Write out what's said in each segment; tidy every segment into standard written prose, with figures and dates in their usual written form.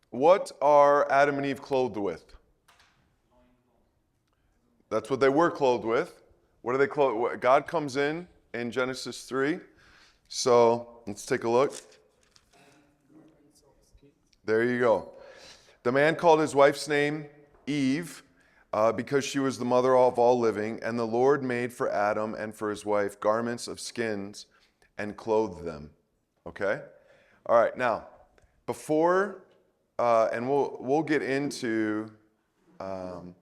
What are Adam and Eve clothed with? That's what they were clothed with. What are they clothed? God comes in Genesis 3. So let's take a look. There you go. The man called his wife's name Eve because she was the mother of all living. And the Lord made for Adam and for his wife garments of skins and clothed them. Okay? All right. Now, before, and we'll get into Adam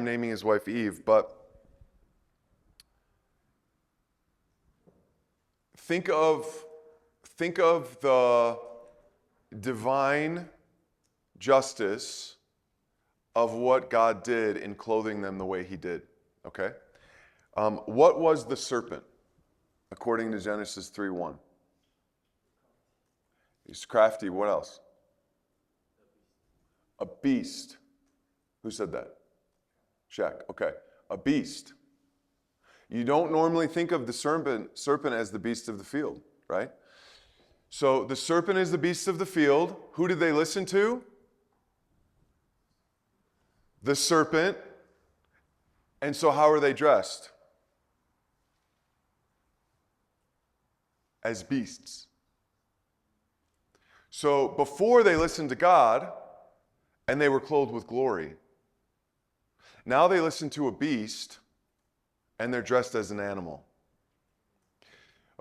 naming his wife Eve, but think of the divine justice of what God did in clothing them the way he did. Okay? What was the serpent, according to Genesis 3:1? He's crafty. What else? A beast. Who said that? Shaq. Okay. A beast. You don't normally think of the serpent as the beast of the field, right? So the serpent is the beast of the field. Who did they listen to? The serpent. And so how are they dressed? As beasts. So before they listened to God, and they were clothed with glory. Now they listen to a beast, and they're dressed as an animal.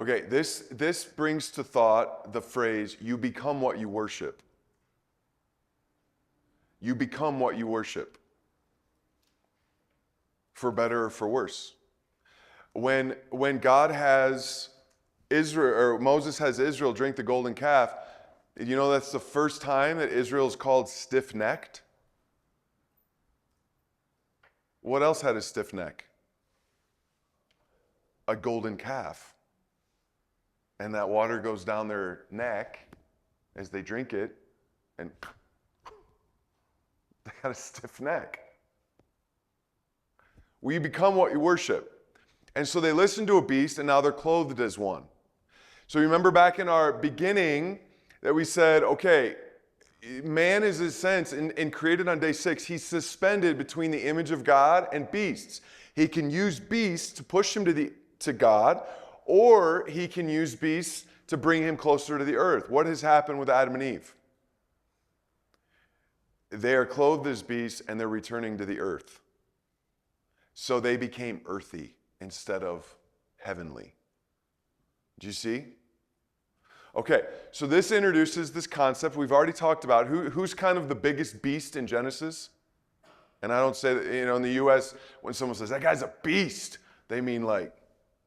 Okay, this brings to thought the phrase, you become what you worship. You become what you worship. For better or for worse. When God has Israel, or Moses has Israel drink the golden calf, you know that's the first time that Israel is called stiff-necked? What else had a stiff neck? A golden calf. And that water goes down their neck as they drink it, and they got a stiff neck. We become what you worship. And so they listened to a beast, and now they're clothed as one. So remember back in our beginning that we said, okay, man is in a sense, and created on day 6, he's suspended between the image of God and beasts. He can use beasts to push him to God, or he can use beasts to bring him closer to the earth. What has happened with Adam and Eve? They are clothed as beasts, and they're returning to the earth. So they became earthy instead of heavenly. Do you see? Okay, so this introduces this concept we've already talked about. Who's kind of the biggest beast in Genesis? And I don't say that, in the U.S., when someone says, that guy's a beast, they mean like,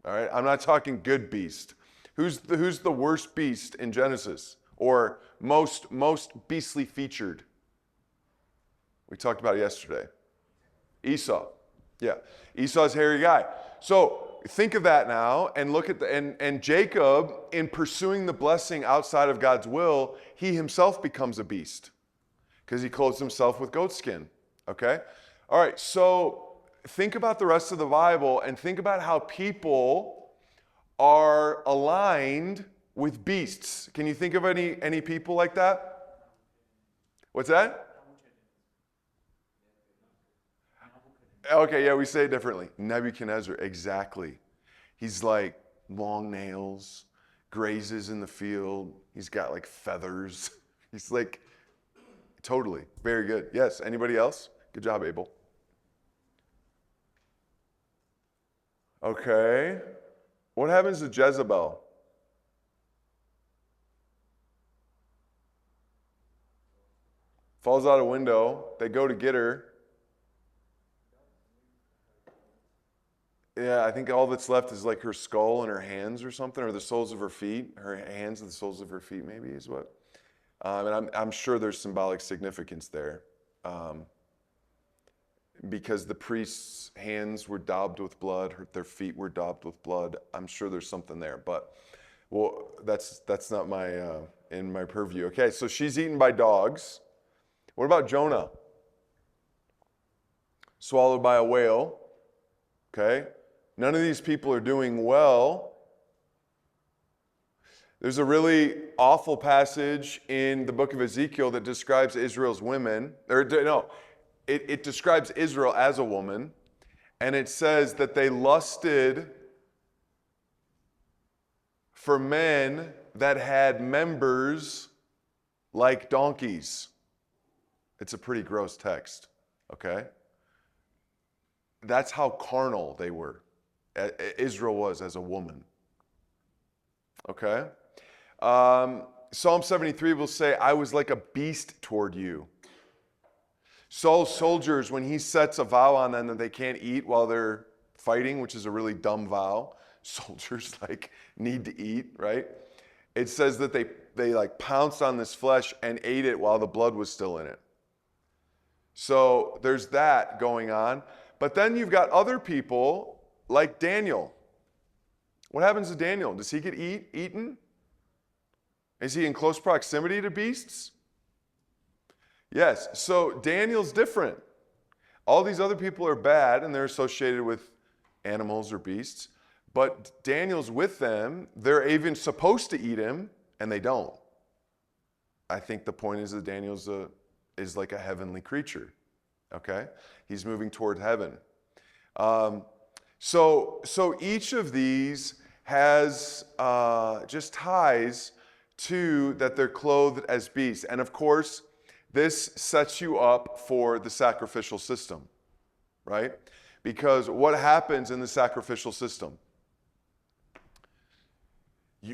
all right, I'm not talking good beast. Who's the worst beast in Genesis? Or most beastly featured? We talked about it yesterday. Esau. Yeah, Esau's hairy guy. So think of that now, and look at and Jacob, in pursuing the blessing outside of God's will, he himself becomes a beast because he clothes himself with goat skin. Okay? All right, so think about the rest of the Bible and think about how people are aligned with beasts. Can you think of any people like that? What's that? Okay, yeah, we say it differently. Nebuchadnezzar, exactly. He's like long nails, grazes in the field. He's got like feathers. He's like, totally, very good. Yes, anybody else? Good job, Abel. Okay, what happens to Jezebel? Falls out a window. They go to get her. Yeah, I think all that's left is like her skull and her hands or something, or the soles of her feet. Her hands and the soles of her feet maybe is what. And I'm sure there's symbolic significance there. Because the priest's hands were daubed with blood, their feet were daubed with blood. I'm sure there's something there, but well, that's not in my purview. Okay, so she's eaten by dogs. What about Jonah? Swallowed by a whale. Okay, none of these people are doing well. There's a really awful passage in the book of Ezekiel that describes Israel's women, it describes Israel as a woman, and it says that they lusted for men that had members like donkeys. It's a pretty gross text, okay? That's how carnal they were. Israel was as a woman, okay? Psalm 73 will say, I was like a beast toward you. Saul's soldiers, when he sets a vow on them that they can't eat while they're fighting, which is a really dumb vow, soldiers need to eat, right? It says that they pounced on this flesh and ate it while the blood was still in it. So there's that going on. But then you've got other people like Daniel. What happens to Daniel? Does he get eaten? Is he in close proximity to beasts? Yes. So Daniel's different. All these other people are bad and they're associated with animals or beasts. But Daniel's with them. They're even supposed to eat him, and they don't. I think the point is that Daniel is like a heavenly creature. Okay? He's moving toward heaven. So each of these has just ties to that they're clothed as beasts. And of course, this sets you up for the sacrificial system, right? Because what happens in the sacrificial system?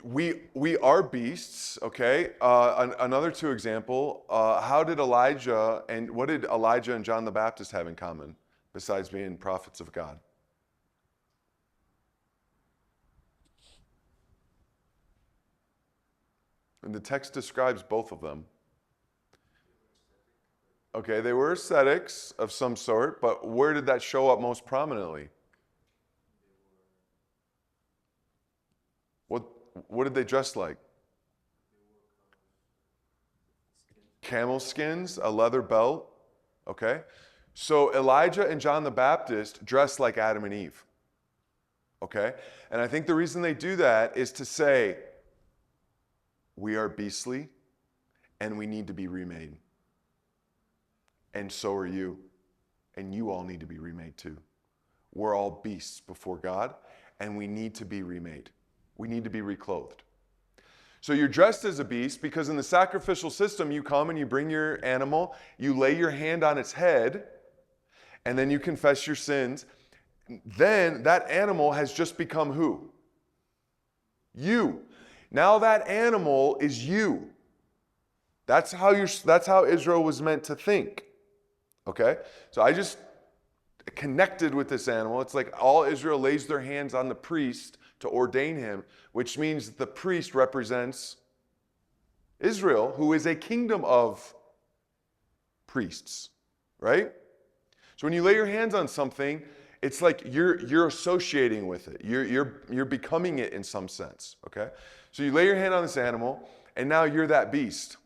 We are beasts, okay? Another two example, what did Elijah and John the Baptist have in common besides being prophets of God? And the text describes both of them. Okay, they were ascetics of some sort, but where did that show up most prominently? What did they dress like? Camel skins, a leather belt. Okay? So Elijah and John the Baptist dressed like Adam and Eve. Okay? And I think the reason they do that is to say, we are beastly and we need to be remade. And so are you. And you all need to be remade too. We're all beasts before God and we need to be remade. We need to be reclothed. So you're dressed as a beast because in the sacrificial system, you come and you bring your animal, you lay your hand on its head, and then you confess your sins. Then that animal has just become who? You. Now that animal is you. That's how Israel was meant to think. Okay? So I just connected with this animal. It's like all Israel lays their hands on the priest to ordain him, which means the priest represents Israel, who is a kingdom of priests, right? So when you lay your hands on something, it's like you're associating with it. You're becoming it in some sense, okay? So you lay your hand on this animal, and now you're that beast,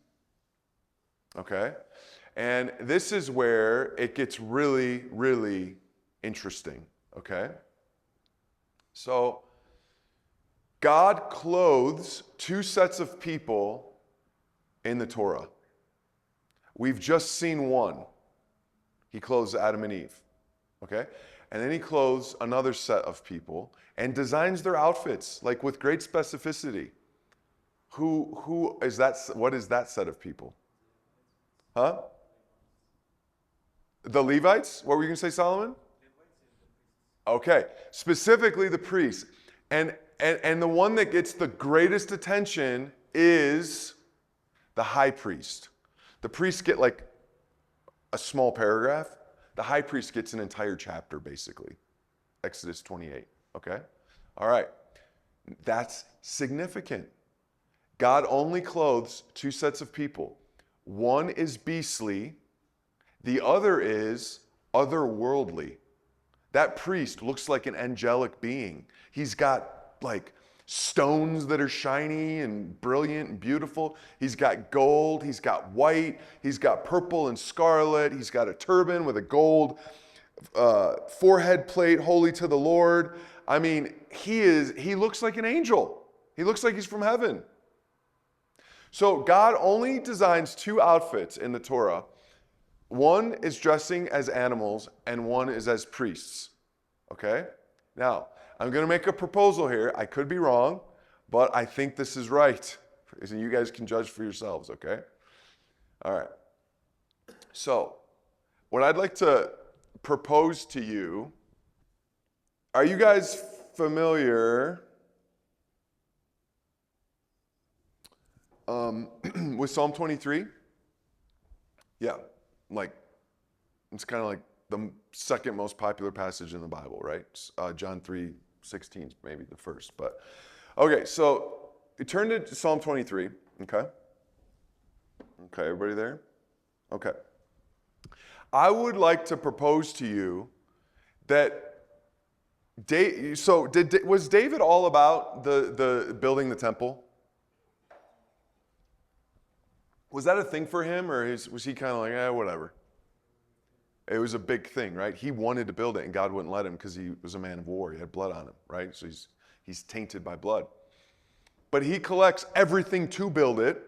okay? And this is where it gets really, really interesting, okay? So God clothes two sets of people in the Torah. We've just seen one. He clothes Adam and Eve, okay? And then he clothes another set of people and designs their outfits, like with great specificity. Who is that? What is that set of people? Huh? The Levites? What were you going to say, Solomon? Okay, specifically the priests. And the one that gets the greatest attention is the high priest. The priests get like a small paragraph. The high priest gets an entire chapter, basically. Exodus 28, okay? All right, that's significant. God only clothes two sets of people. One is beastly, the other is otherworldly. That priest looks like an angelic being. He's got like stones that are shiny and brilliant and beautiful. He's got gold, he's got white, he's got purple and scarlet, he's got a turban with a gold forehead plate, holy to the Lord. I mean, he looks like an angel. He looks like he's from heaven. So God only designs two outfits in the Torah. One is dressing as animals, and one is as priests. Okay? Now, I'm going to make a proposal here. I could be wrong, but I think this is right. And you guys can judge for yourselves, okay? All right. So, what I'd like to propose to you, are you guys familiar with Psalm 23? Yeah, like, it's kind of like the second most popular passage in the Bible, right? John 3:16, maybe the first. But okay, so you turn to Psalm 23, okay? Okay, everybody there? Okay. I would like to propose to you that was David all about the building the temple? Was that a thing for him, or was he kind of like, whatever? It was a big thing, right? He wanted to build it, and God wouldn't let him because he was a man of war. He had blood on him, right? So he's tainted by blood. But he collects everything to build it,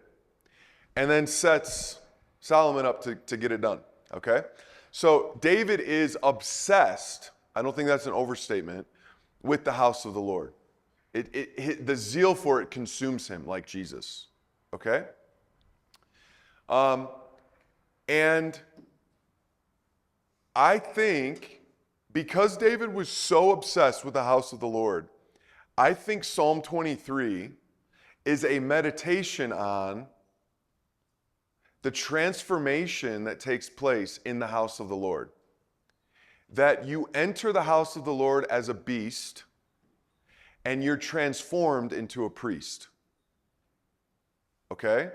and then sets Solomon up to get it done, okay? So David is obsessed, I don't think that's an overstatement, with the house of the Lord. The zeal for it consumes him like Jesus, okay? And I think because David was so obsessed with the house of the Lord, I think Psalm 23 is a meditation on the transformation that takes place in the house of the Lord. That you enter the house of the Lord as a beast and you're transformed into a priest. Okay?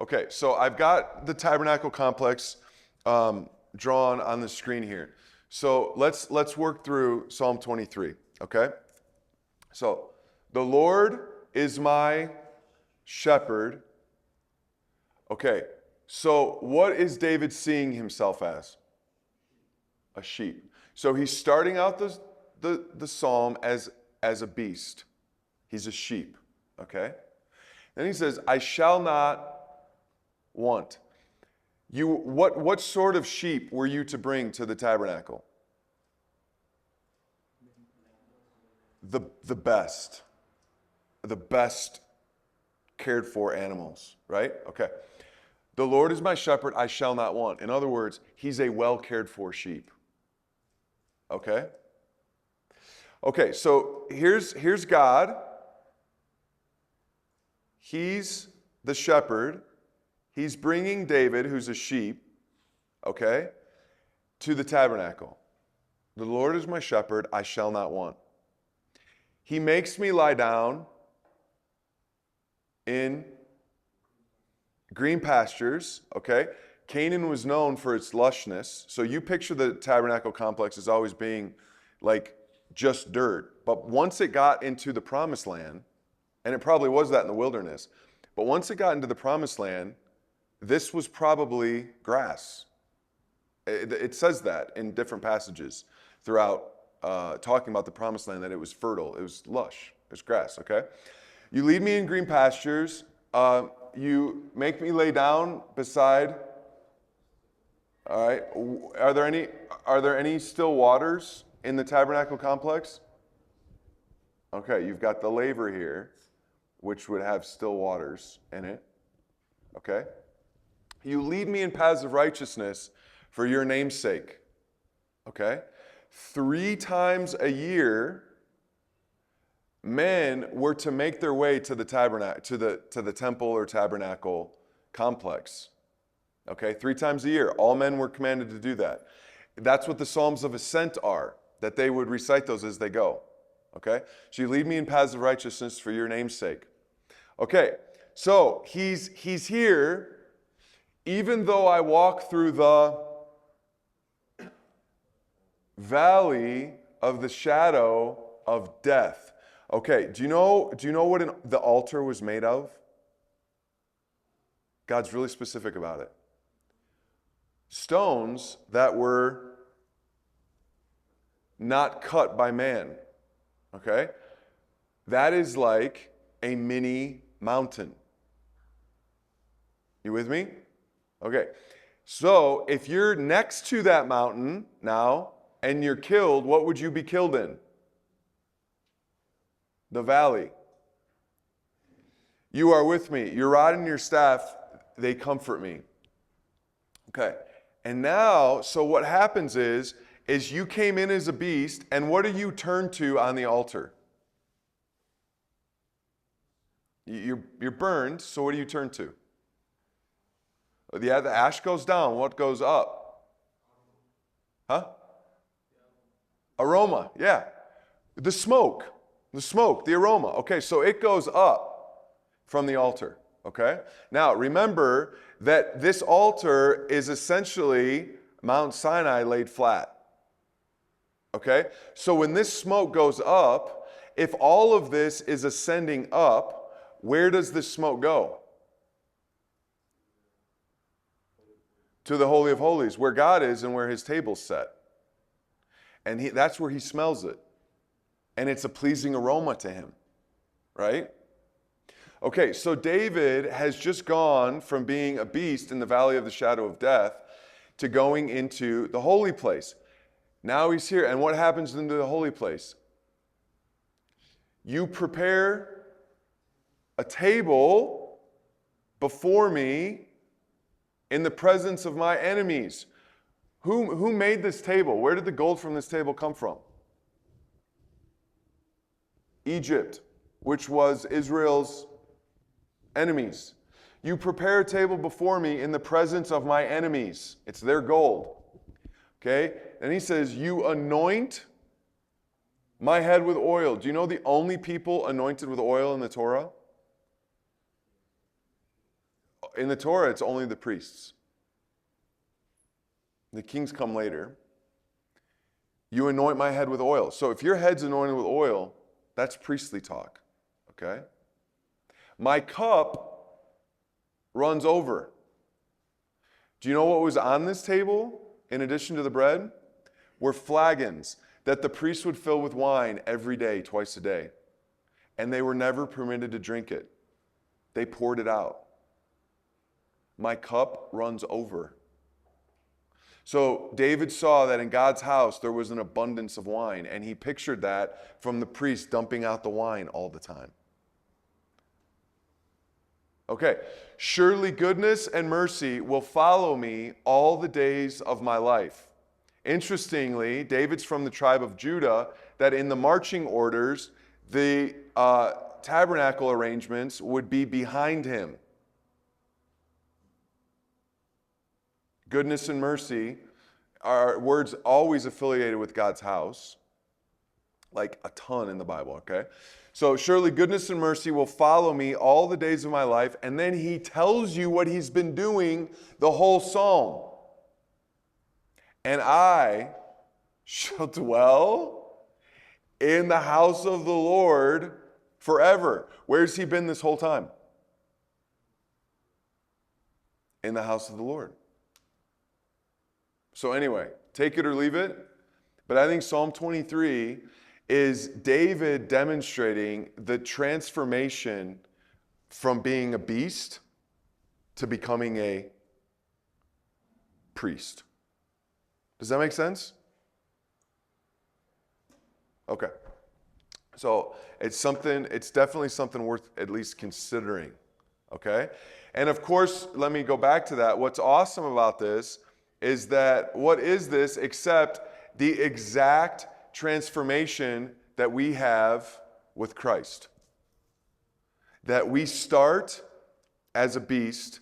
Okay, so I've got the tabernacle complex drawn on the screen here. So let's work through Psalm 23, okay? So, the Lord is my shepherd. Okay, so what is David seeing himself as? A sheep. So he's starting out the psalm as a beast. He's a sheep, okay? Then he says, I shall not want. What sort of sheep were you to bring to the tabernacle? The best cared for animals, right? Okay. The Lord is my shepherd, I shall not want. In other words, he's a well cared for sheep. Okay? Okay, so here's God. He's the shepherd. He's bringing David, who's a sheep, okay, to the tabernacle. The Lord is my shepherd, I shall not want. He makes me lie down in green pastures, okay? Canaan was known for its lushness. So you picture the tabernacle complex as always being like just dirt. But once it got into the promised land, and it probably was that in the wilderness, but once it got into the promised land, this was probably grass. It says that in different passages throughout talking about the promised land, that it was fertile, it was lush, it was grass, okay? You lead me in green pastures. You make me lay down beside. All right. Are there any still waters in the tabernacle complex? Okay, you've got the laver here, which would have still waters in it. Okay. You lead me in paths of righteousness for your name's sake. Okay. 3 times a year, men were to make their way to the tabernacle, to the temple or tabernacle complex. Okay, 3 times a year, all men were commanded to do that. That's what the Psalms of Ascent are, that they would recite those as they go. Okay, so you lead me in paths of righteousness for your name's sake. Okay, so he's here, even though I walk through the valley of the shadow of death. Okay, do you know what the altar was made of? God's really specific about it. Stones that were not cut by man. Okay? That is like a mini mountain. You with me? Okay. So if you're next to that mountain now and you're killed, what would you be killed in? The valley. You are with me. Your rod and your staff, they comfort me. Okay. And now, so what happens is you came in as a beast, and what do you turn to on the altar? You're burned, so what do you turn to? Yeah, the ash goes down. What goes up? Huh? Aroma, yeah. The smoke, the aroma. Okay, so it goes up from the altar, okay? Now, remember that this altar is essentially Mount Sinai laid flat, okay? So when this smoke goes up, if all of this is ascending up, where does this smoke go? To the Holy of Holies, where God is and where his table's set. And that's where he smells it. And it's a pleasing aroma to him, right? Okay, so David has just gone from being a beast in the valley of the shadow of death to going into the holy place. Now he's here, and what happens into the holy place? You prepare a table before me in the presence of my enemies. Who made this table? Where did the gold from this table come from? Egypt, which was Israel's enemies. You prepare a table before me in the presence of my enemies. It's their gold. Okay? And he says, you anoint my head with oil. Do you know the only people anointed with oil in the Torah? In the Torah, it's only the priests. The kings come later. You anoint my head with oil. So if your head's anointed with oil, that's priestly talk. Okay? My cup runs over. Do you know what was on this table in addition to the bread? Were flagons that the priest would fill with wine every day, twice a day. And they were never permitted to drink it. They poured it out. My cup runs over. So David saw that in God's house there was an abundance of wine, and he pictured that from the priest dumping out the wine all the time. Okay, surely goodness and mercy will follow me all the days of my life. Interestingly, David's from the tribe of Judah, that in the marching orders, the tabernacle arrangements would be behind him. Goodness and mercy are words always affiliated with God's house, like a ton in the Bible, okay? So surely goodness and mercy will follow me all the days of my life. And then he tells you what he's been doing the whole psalm. And I shall dwell in the house of the Lord forever. Where's he been this whole time? In the house of the Lord. So anyway, take it or leave it. But I think Psalm 23 is David demonstrating the transformation from being a beast to becoming a priest. Does that make sense? Okay. So it's definitely something worth at least considering. Okay? And of course, let me go back to that. What's awesome about this is that what is this except the exact transformation that we have with Christ? That we start as a beast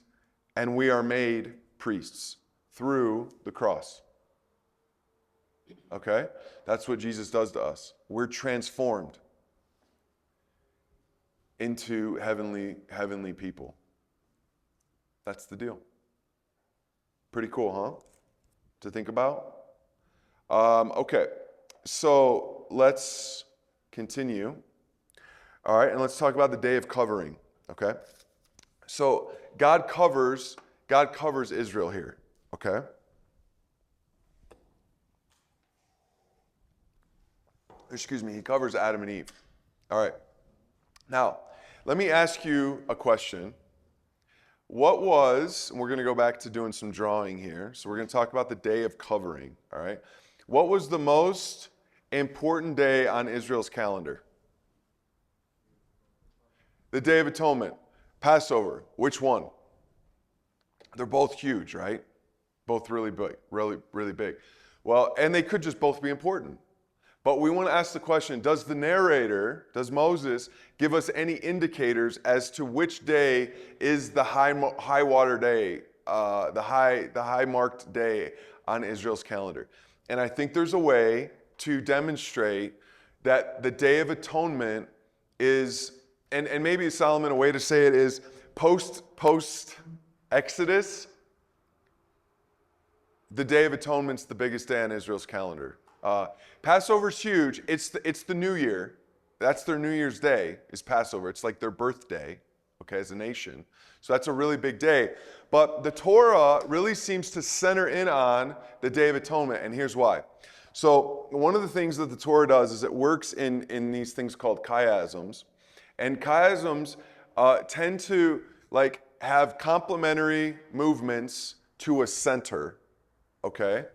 and we are made priests through the cross. Okay? That's what Jesus does to us. We're transformed into heavenly people. That's the deal. Pretty cool, huh? To think about. Okay, so let's continue. All right, and let's talk about the day of covering. Okay, so God covers Israel here. Okay. Excuse me, he covers Adam and Eve. All right. Now, let me ask you a question. what was, and we're going to go back to doing some drawing here. So we're going to talk about the Day of Covering, all right? What was the most important day on Israel's calendar? The Day of Atonement. Passover. Which one? They're both huge, right? Both really big, really, really big. Well, and they could just both be important. But we want to ask the question, does the narrator, does Moses, give us any indicators as to which day is the high water day, the high marked day on Israel's calendar? And I think there's a way to demonstrate that the Day of Atonement is, and maybe Solomon, a way to say it is post Exodus, the Day of Atonement's the biggest day on Israel's calendar. Passover's huge. It's the New Year. That's their New Year's Day, is Passover. It's like their birthday, okay, as a nation. So that's a really big day. But the Torah really seems to center in on the Day of Atonement, and here's why. So one of the things that the Torah does is it works in these things called chiasms. And chiasms tend to like have complementary movements to a center, okay?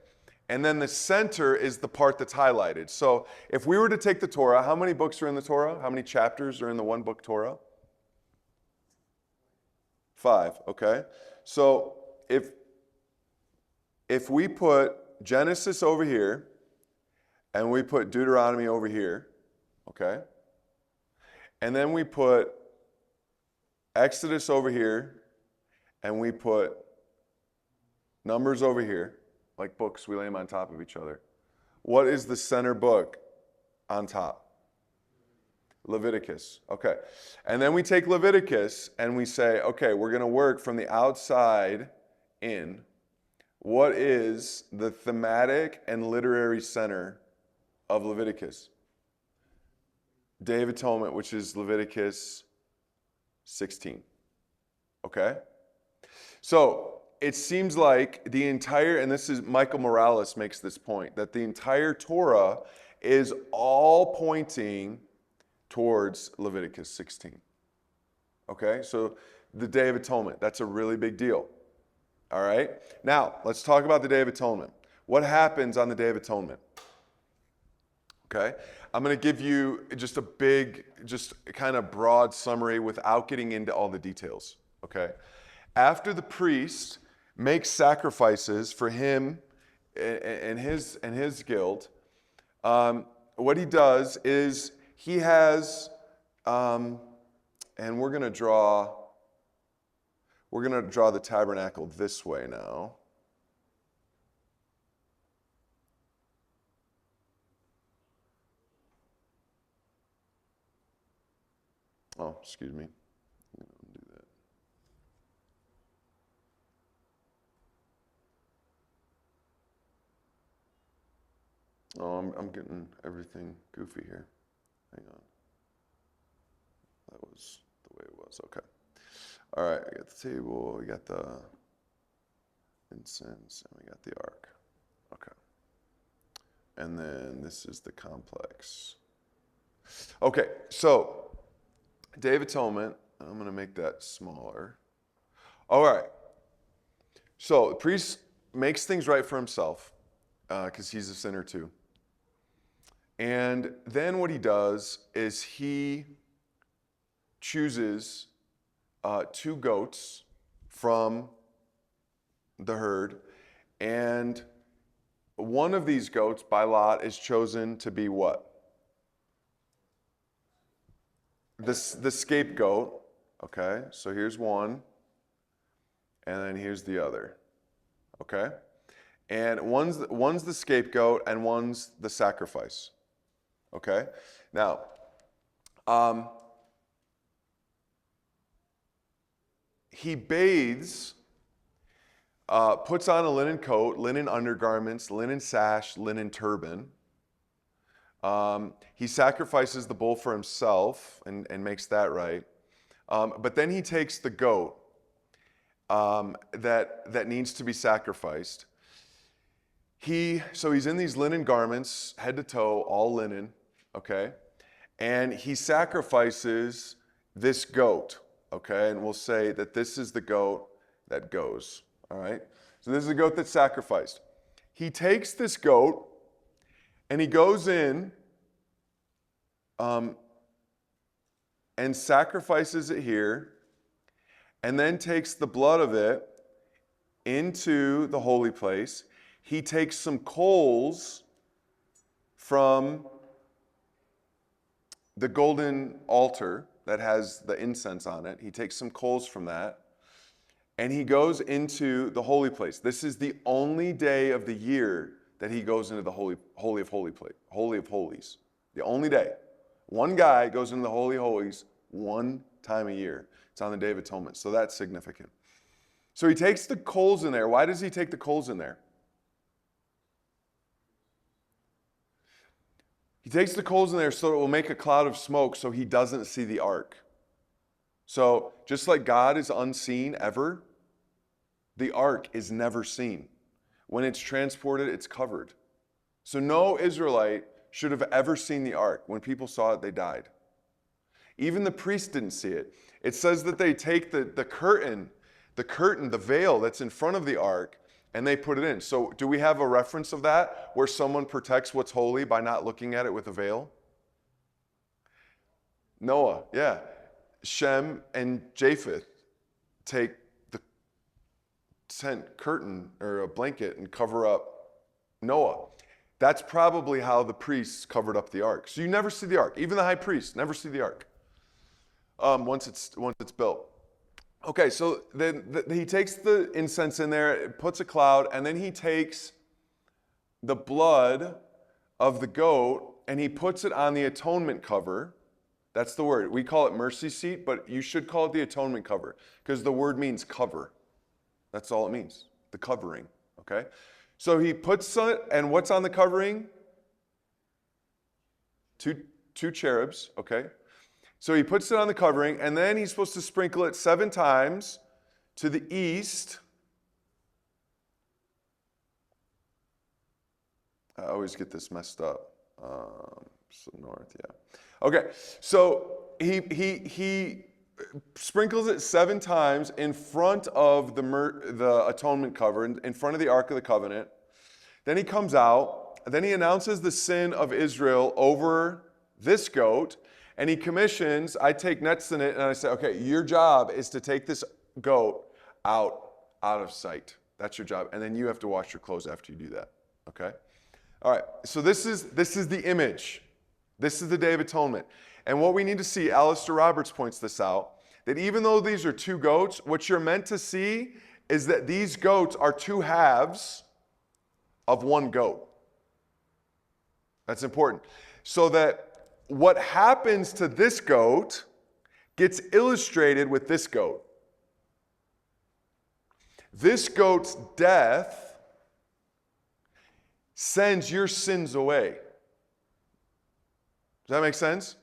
And then the center is the part that's highlighted. So if we were to take the Torah, how many books are in the Torah? How many chapters are in the one book Torah? 5, okay? So if we put Genesis over here and we put Deuteronomy over here, okay? And then we put Exodus over here and we put Numbers over here, like books, we lay them on top of each other. What is the center book on top? Leviticus. Okay. And then we take Leviticus and we say, okay, we're going to work from the outside in. What is the thematic and literary center of Leviticus? Day of Atonement, which is Leviticus 16. Okay? So, it seems like the entire, and this is Michael Morales makes this point, that the entire Torah is all pointing towards Leviticus 16. Okay, so the Day of Atonement, that's a really big deal. All right, now let's talk about the Day of Atonement. What happens on the Day of Atonement? Okay, I'm going to give you just a big, just kind of broad summary without getting into all the details. Okay, after the priest makes sacrifices for him and his guild, what he does is he has, and we're going to draw the tabernacle this way now. Oh, excuse me. Oh, I'm getting everything goofy here. Hang on. That was the way it was. Okay. All right, we got the table, we got the incense, and we got the ark. Okay. And then this is the complex. Okay, so Day of Atonement, I'm going to make that smaller. All right. So the priest makes things right for himself because he's a sinner too. And then what he does is he chooses 2 goats from the herd, and one of these goats by lot is chosen to be what? The scapegoat. Okay, so here's one, and then here's the other. Okay, and one's the scapegoat and one's the sacrifice. Okay, now, he bathes, puts on a linen coat, linen undergarments, linen sash, linen turban. He sacrifices the bull for himself and makes that right. But then he takes the goat that needs to be sacrificed. So he's in these linen garments, head to toe, all linen, okay? And he sacrifices this goat, okay? And we'll say that this is the goat that goes, all right? So this is the goat that's sacrificed. He takes this goat and he goes in and sacrifices it here, and then takes the blood of it into the holy place. He takes some coals from the golden altar that has the incense on it. He takes some coals from that, and he goes into the holy place. This is the only day of the year that he goes into the holy of holies. The only day. One guy goes into the Holy of Holies one time a year. It's on the Day of Atonement, so that's significant. So he takes the coals in there. Why does he take the coals in there? He takes the coals in there so it will make a cloud of smoke so he doesn't see the ark. So just like God is unseen ever, the ark is never seen. When it's transported, it's covered. So no Israelite should have ever seen the ark. When people saw it, they died. Even the priest didn't see it. It says that they take the curtain, the veil that's in front of the ark, and they put it in. So do we have a reference of that where someone protects what's holy by not looking at it with a veil? Noah, yeah. Shem and Japheth take the tent curtain or a blanket and cover up Noah. That's probably how the priests covered up the ark. So you never see the ark. Even the high priest never see the ark once it's built. Okay, so then he takes the incense in there, puts a cloud, and then he takes the blood of the goat and he puts it on the atonement cover. That's the word. We call it mercy seat, but you should call it the atonement cover because the word means cover. That's all it means, the covering, okay? So he puts it, and what's on the covering? Two cherubs, okay? So he puts it on the covering, and then he's supposed to sprinkle it 7 times to the east. I always get this messed up. So north, yeah. Okay, so he sprinkles it 7 times in front of the atonement cover, in front of the Ark of the Covenant. Then he comes out, then he announces the sin of Israel over this goat, and he commissions, I take next in it, and I say, okay, your job is to take this goat out of sight. That's your job. And then you have to wash your clothes after you do that, okay? All right, so this is the image. This is the Day of Atonement. And what we need to see, Alistair Roberts points this out, that even though these are 2 goats, what you're meant to see is that these goats are 2 halves of 1 goat. That's important. So that what happens to this goat gets illustrated with this goat. This goat's death sends your sins away. Does that make sense?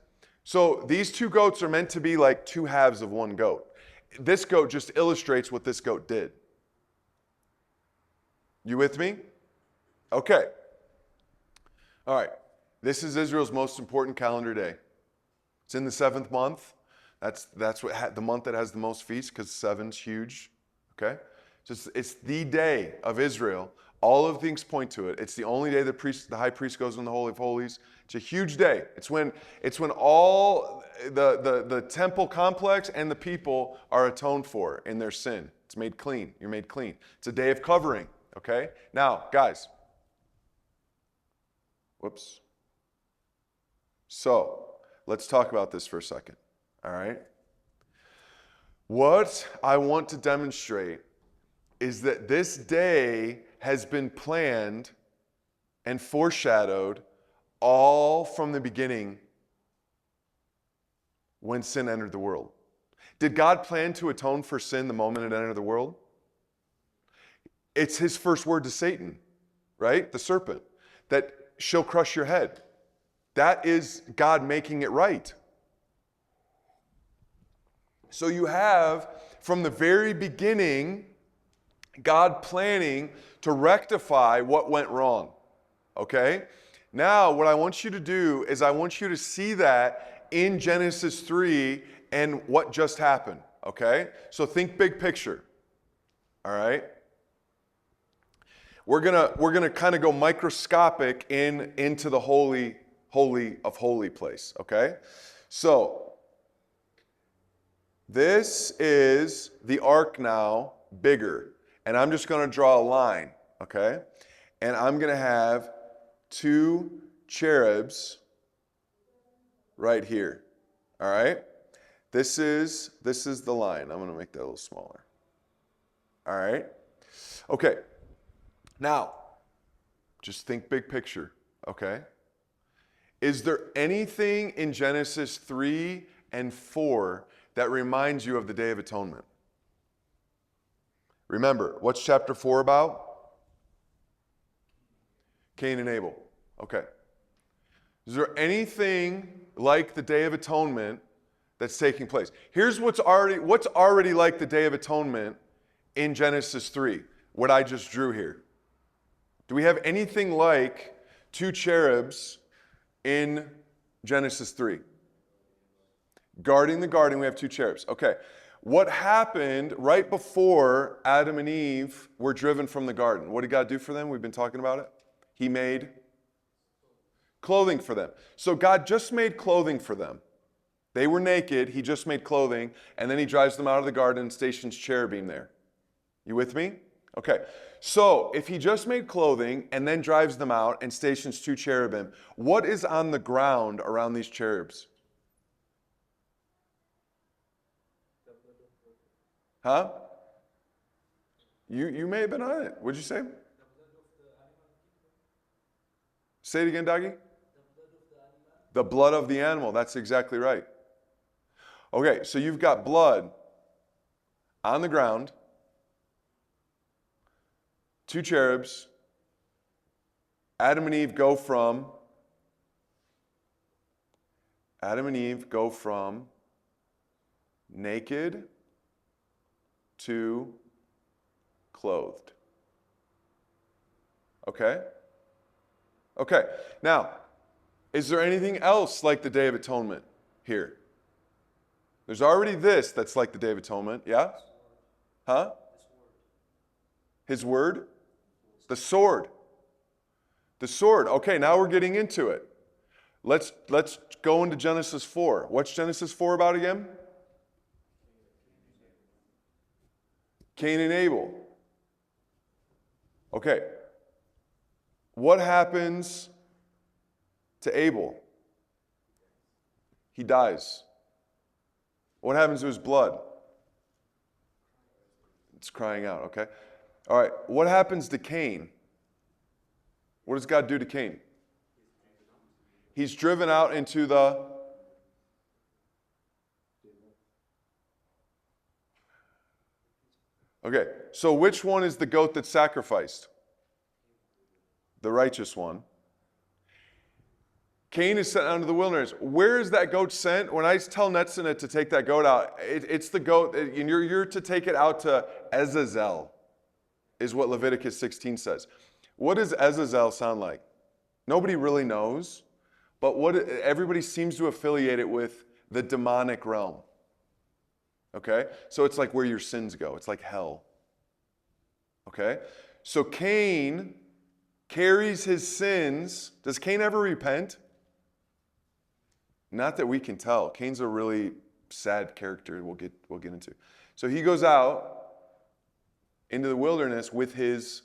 So these 2 goats are meant to be like 2 halves of 1 goat. This goat just illustrates what this goat did. You with me? Okay. All right. This is Israel's most important calendar day. It's in the 7th month. That's the month that has the most feasts because 7's huge. Okay? It's the day of Israel. All of things point to it. It's the only day the high priest goes in the Holy of Holies. It's a huge day. It's when all the temple complex and the people are atoned for in their sin. It's made clean. You're made clean. It's a day of covering. Okay? Now, guys. Whoops. So, let's talk about this for a second. All right? What I want to demonstrate is that this day has been planned and foreshadowed all from the beginning when sin entered the world. Did God plan to atone for sin the moment it entered the world? It's his first word to Satan, right? The serpent, that she'll crush your head. That is God making it right. So you have, from the very beginning, God planning to rectify what went wrong. Okay? Now, what I want you to do is I want you to see that in Genesis 3 and what just happened. okay? So think big picture, all right? We're gonna kind of go microscopic into the holy of holy place, okay? So this is the ark now, bigger, and I'm just gonna draw a line, okay? And I'm gonna have 2 cherubs right here, all right? This is the line. I'm gonna make that a little smaller, all right? Okay. Now, just think big picture, okay? Is there anything in Genesis 3 and 4 that reminds you of the Day of Atonement? Remember, what's chapter 4 about? Cain and Abel. Okay. Is there anything like the Day of Atonement that's taking place? Here's what's already like the Day of Atonement in Genesis 3, what I just drew here. Do we have anything like 2 cherubs in Genesis 3? Guarding the garden, we have 2 cherubs. Okay. What happened right before Adam and Eve were driven from the garden? What did God do for them? We've been talking about it. He made clothing for them. So God just made clothing for them. They were naked. He just made clothing. And then he drives them out of the garden and stations cherubim there. You with me? Okay. So if he just made clothing and then drives them out and stations 2 cherubim, what is on the ground around these cherubs? Huh? You may have been on it. What'd you say? Say it again, Doggy. The blood of the animal. That's exactly right. Okay, so you've got blood on the ground, 2 cherubs. Adam and Eve go from naked to clothed. Okay? Okay. Now, is there anything else like the Day of Atonement here? There's already this that's like the Day of Atonement. Yeah? Huh? His word? The sword. The sword. Okay, now we're getting into it. Let's go into Genesis 4. What's Genesis 4 about again? Cain and Abel. Okay. What happens to Abel? He dies. What happens to his blood? It's crying out, okay? All right, what happens to Cain? What does God do to Cain? He's driven out into the... Okay, so which one is the goat that's sacrificed? The righteous one. Cain is sent out into the wilderness. Where is that goat sent? When I tell Netzina to take that goat out, it's the goat, and you're to take it out to Azazel, is what Leviticus 16 says. What does Azazel sound like? Nobody really knows, but everybody seems to affiliate it with the demonic realm. Okay? So it's like where your sins go. It's like hell. Okay? So Cain carries his sins. Does Cain ever repent? Not that we can tell. Cain's a really sad character we'll get into. So he goes out into the wilderness with his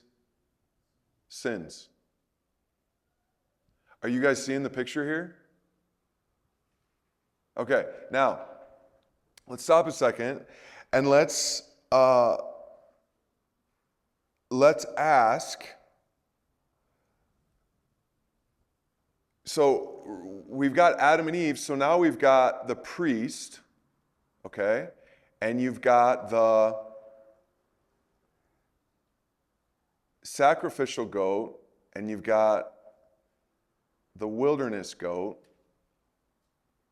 sins. Are you guys seeing the picture here? Okay, now let's stop a second and let's ask. So we've got Adam and Eve, so now we've got the priest, okay? And you've got the sacrificial goat, and you've got the wilderness goat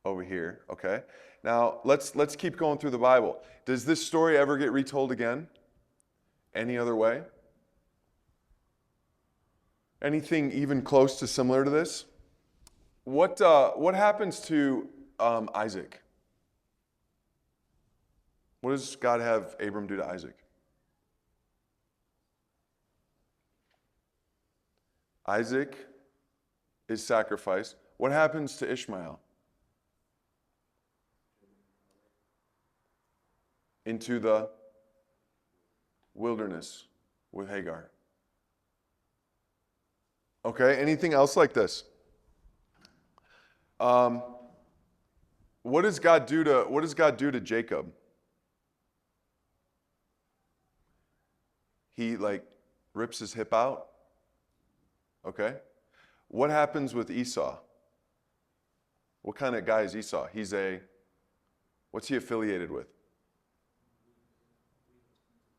over here, okay? Now, let's keep going through the Bible. Does this story ever get retold again? Any other way? Anything even close to similar to this? What happens to Isaac? What does God have Abram do to Isaac? Isaac is sacrificed. What happens to Ishmael? Into the wilderness with Hagar. Okay, anything else like this? What does God do to Jacob? He rips his hip out. Okay? What happens with Esau? What kind of guy is Esau? What's he affiliated with?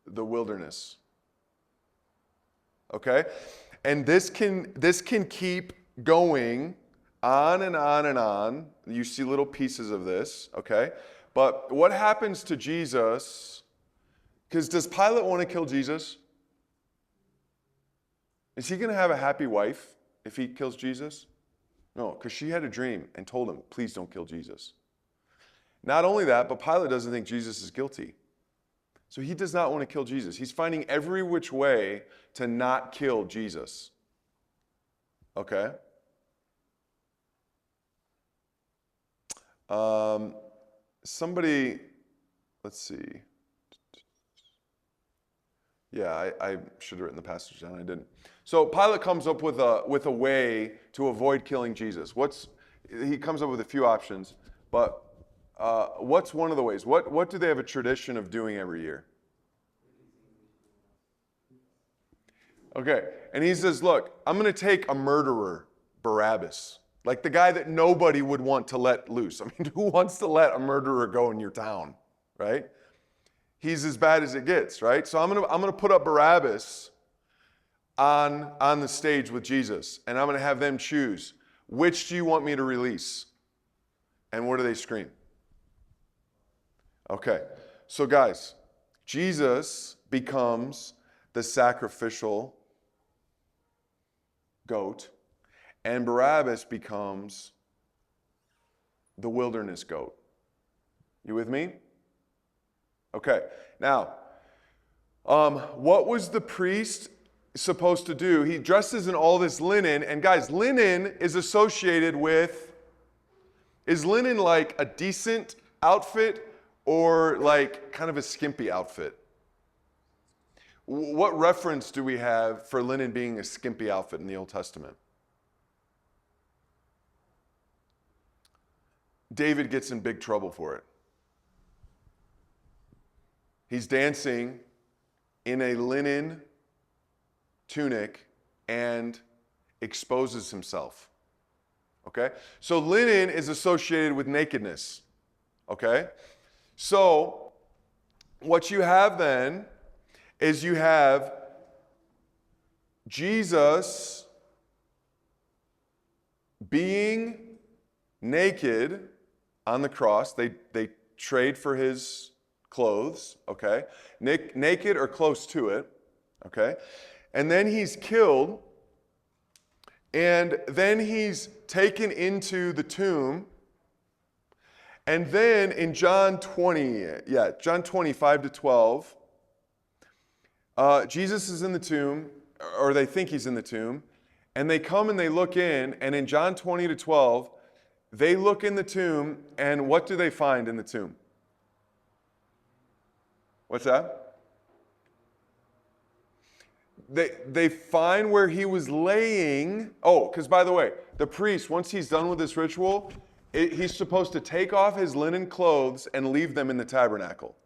The wilderness. Okay? And this can keep going on and on and on. You see little pieces of this, okay? But what happens to Jesus? Because does Pilate want to kill Jesus? Is he going to have a happy wife if he kills Jesus? No, because she had a dream and told him, please don't kill Jesus. Not only that, but Pilate doesn't think Jesus is guilty. So he does not want to kill Jesus. He's finding every which way to not kill Jesus. Okay? Somebody, let's see. Yeah, I should have written the passage down. I didn't. So Pilate comes up with a way to avoid killing Jesus. He comes up with a few options, but what's one of the ways? What do they have a tradition of doing every year? Okay, and he says, look, I'm going to take a murderer, Barabbas, like the guy that nobody would want to let loose. I mean, who wants to let a murderer go in your town, right? He's as bad as it gets, right? So I'm gonna put up Barabbas on the stage with Jesus, and I'm gonna have them choose, which do you want me to release? And what do they scream? Okay, so guys, Jesus becomes the sacrificial goat, and Barabbas becomes the wilderness goat. You with me? Okay, now, what was the priest supposed to do? He dresses in all this linen, and guys, linen is associated with, is linen like a decent outfit or like kind of a skimpy outfit? What reference do we have for linen being a skimpy outfit in the Old Testament? David gets in big trouble for it. He's dancing in a linen tunic and exposes himself. Okay? So linen is associated with nakedness. Okay? So what you have then is you have Jesus being naked on the cross. They trade for his clothes, okay? Naked or close to it, okay? And then he's killed, and then he's taken into the tomb. And then in John 5-12, Jesus is in the tomb, or they think he's in the tomb, and they come and they look in, and in John 20-12, they look in the tomb, and what do they find in the tomb? What's that? They find where he was laying. Oh, because by the way, the priest, once he's done with this ritual, he's supposed to take off his linen clothes and leave them in the tabernacle.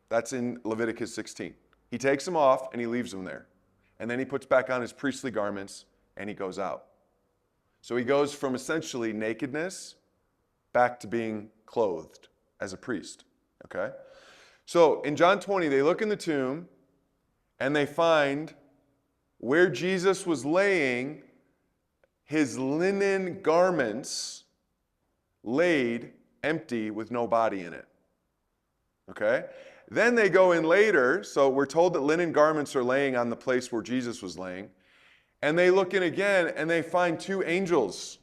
That's in Leviticus 16. He takes them off and he leaves them there. And then he puts back on his priestly garments and he goes out. So he goes from essentially nakedness back to being clothed as a priest. Okay? So in John 20, they look in the tomb and they find where Jesus was laying his linen garments laid empty with no body in it. Okay? Then they go in later, so we're told that linen garments are laying on the place where Jesus was laying. And they look in again and they find two angels.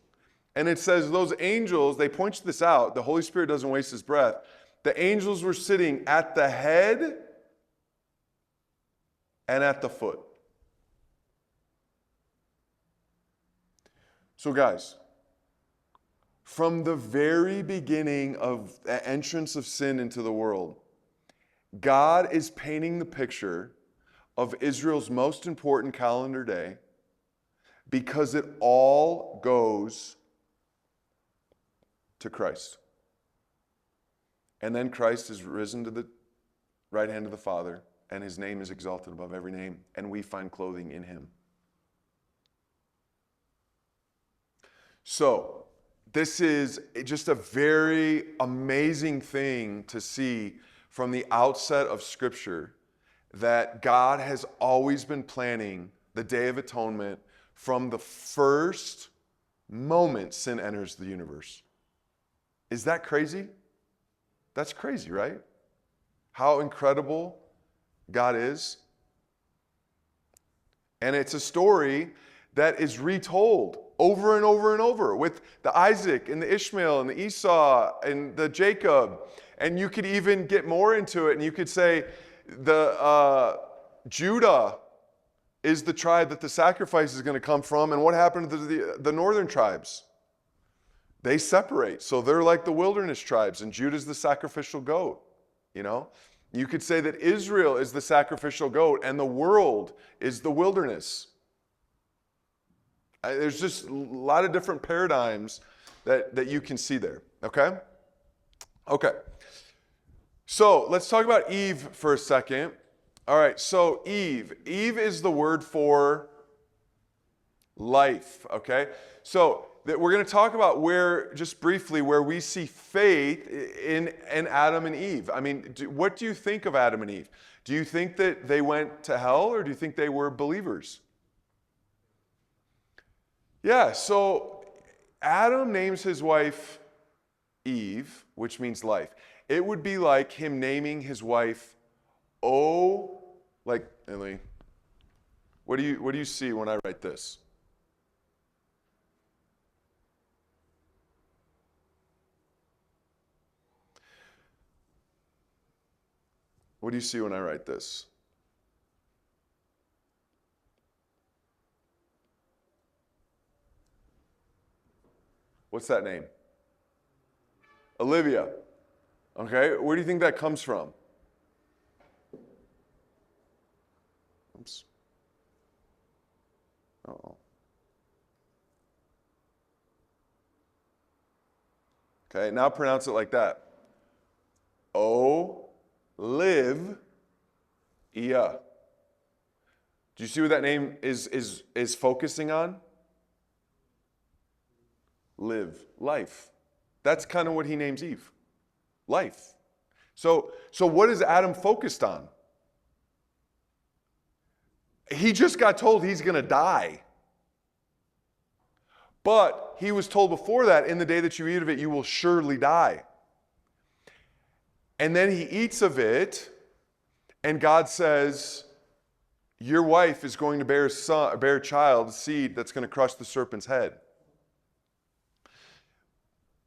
And it says those angels, they point this out, the Holy Spirit doesn't waste his breath. The angels were sitting at the head and at the foot. So guys, from the very beginning of the entrance of sin into the world, God is painting the picture of Israel's most important calendar day because it all goes to Christ. And then Christ is risen to the right hand of the Father, and his name is exalted above every name, and we find clothing in him. So, this is just a very amazing thing to see from the outset of Scripture, that God has always been planning the Day of Atonement from the first moment sin enters the universe. Is that crazy? That's crazy, right? How incredible God is. And it's a story that is retold over and over and over with the Isaac and the Ishmael and the Esau and the Jacob. And you could even get more into it, and you could say the Judah is the tribe that the sacrifice is going to come from. And what happened to the northern tribes? They separate. So they're like the wilderness tribes, and Judah's the sacrificial goat. You know? You could say that Israel is the sacrificial goat, and the world is the wilderness. There's just a lot of different paradigms that you can see there. Okay? Okay. So let's talk about Eve for a second. All right, so Eve. Eve is the word for life, okay? So we're going to talk about just briefly, where we see faith in Adam and Eve. I mean, what do you think of Adam and Eve? Do you think that they went to hell, or do you think they were believers? Yeah, so Adam names his wife Eve, which means life. It would be like him naming his wife, like Emily. What do you see when I write this? What do you see when I write this? What's that name? Olivia. Okay, where do you think that comes from? Oops. Uh-oh. Okay, now pronounce it like that. Live, Ia. Do you see what that name is focusing on? Live, life. That's kind of what he names Eve. Life. So what is Adam focused on? He just got told he's going to die. But he was told before that, in the day that you eat of it, you will surely die. And then he eats of it, and God says, your wife is going to bear a child, a seed that's going to crush the serpent's head.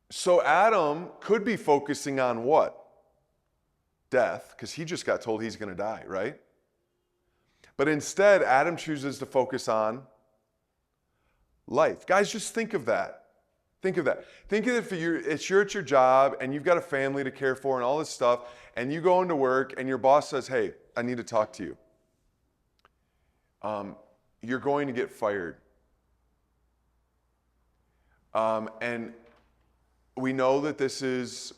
So Adam could be focusing on what? Death, because he just got told he's going to die, right? But instead, Adam chooses to focus on life. Guys, just think of that. Think of that. Think of it if you're at your job and you've got a family to care for and all this stuff, and you go into work and your boss says, hey, I need to talk to you. You're going to get fired. And we know that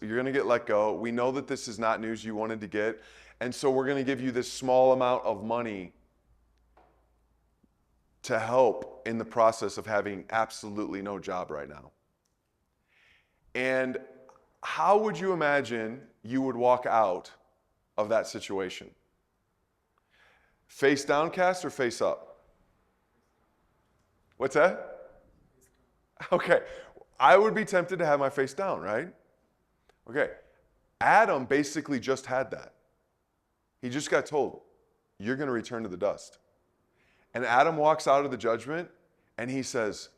you're going to get let go. We know that this is not news you wanted to get. And so we're going to give you this small amount of money to help in the process of having absolutely no job right now. And how would you imagine you would walk out of that situation? Face downcast or face up? What's that? Okay. I would be tempted to have my face down, right? Okay. Adam basically just had that. He just got told, you're going to return to the dust. And Adam walks out of the judgment and he says,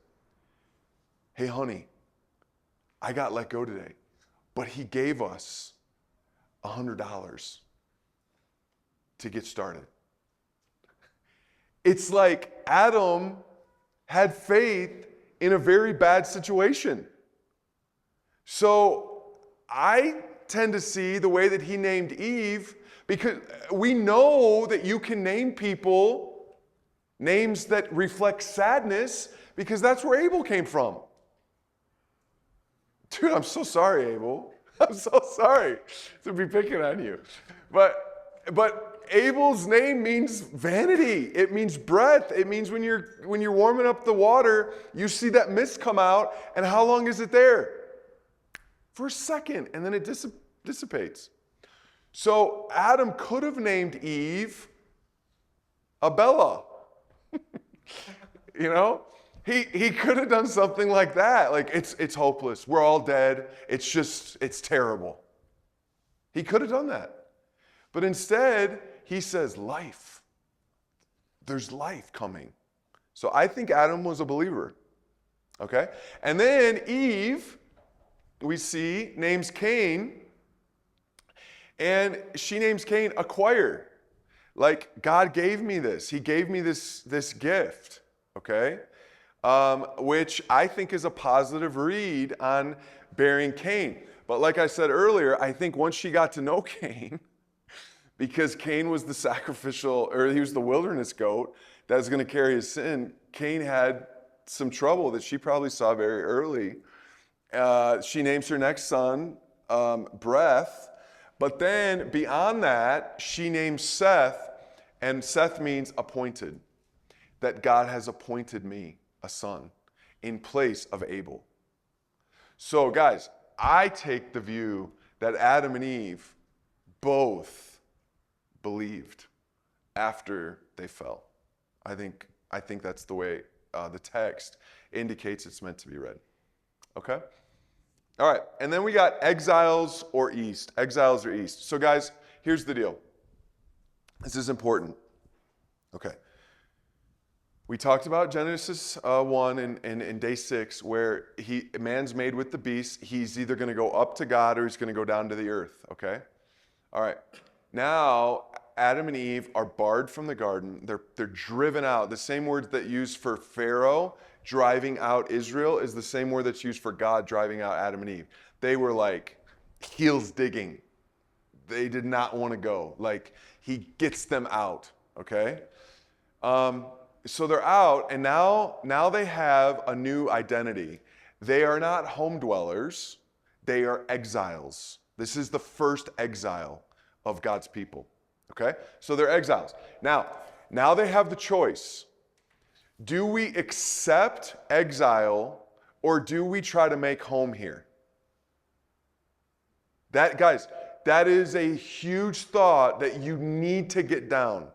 hey, honey, I got let go today. But he gave us $100 to get started. It's like Adam had faith in a very bad situation. So I tend to see the way that he named Eve, because we know that you can name people names that reflect sadness, because that's where Abel came from. Dude, I'm so sorry, Abel. I'm so sorry to be picking on you. But Abel's name means vanity. It means breath. It means when you're warming up the water, you see that mist come out, and how long is it there? For a second, and then it dissipates. So Adam could have named Eve Abella. You know? He could have done something like that. Like, it's hopeless. We're all dead. It's terrible. He could have done that. But instead, he says life. There's life coming. So I think Adam was a believer. Okay? And then Eve, we see, names Cain. And she names Cain acquire. Like, God gave me this. He gave me this gift. Okay? Which I think is a positive read on bearing Cain. But like I said earlier, I think once she got to know Cain, because Cain was the sacrificial, or he was the wilderness goat that was going to carry his sin, Cain had some trouble that she probably saw very early. She names her next son Breath. But then beyond that, she names Seth, and Seth means appointed. That God has appointed me a son in place of Abel. So guys, I take the view that Adam and Eve both believed after they fell. I think that's the way the text indicates it's meant to be read. Okay? All right, and then we got exiles or east. Exiles or east. So guys, here's the deal. This is important. Okay. We talked about Genesis 1 and day 6, where man's made with the beast. He's either going to go up to God or he's going to go down to the earth, okay? All right. Now, Adam and Eve are barred from the garden. They're driven out. The same word that used for Pharaoh driving out Israel is the same word that's used for God driving out Adam and Eve. They were like heels digging. They did not want to go. Like, he gets them out, okay? So they're out, and now they have a new identity. They are not home dwellers. They are exiles. This is the first exile of God's people. Okay? So they're exiles. Now they have the choice. Do we accept exile, or do we try to make home here? Guys, that is a huge thought that you need to get down.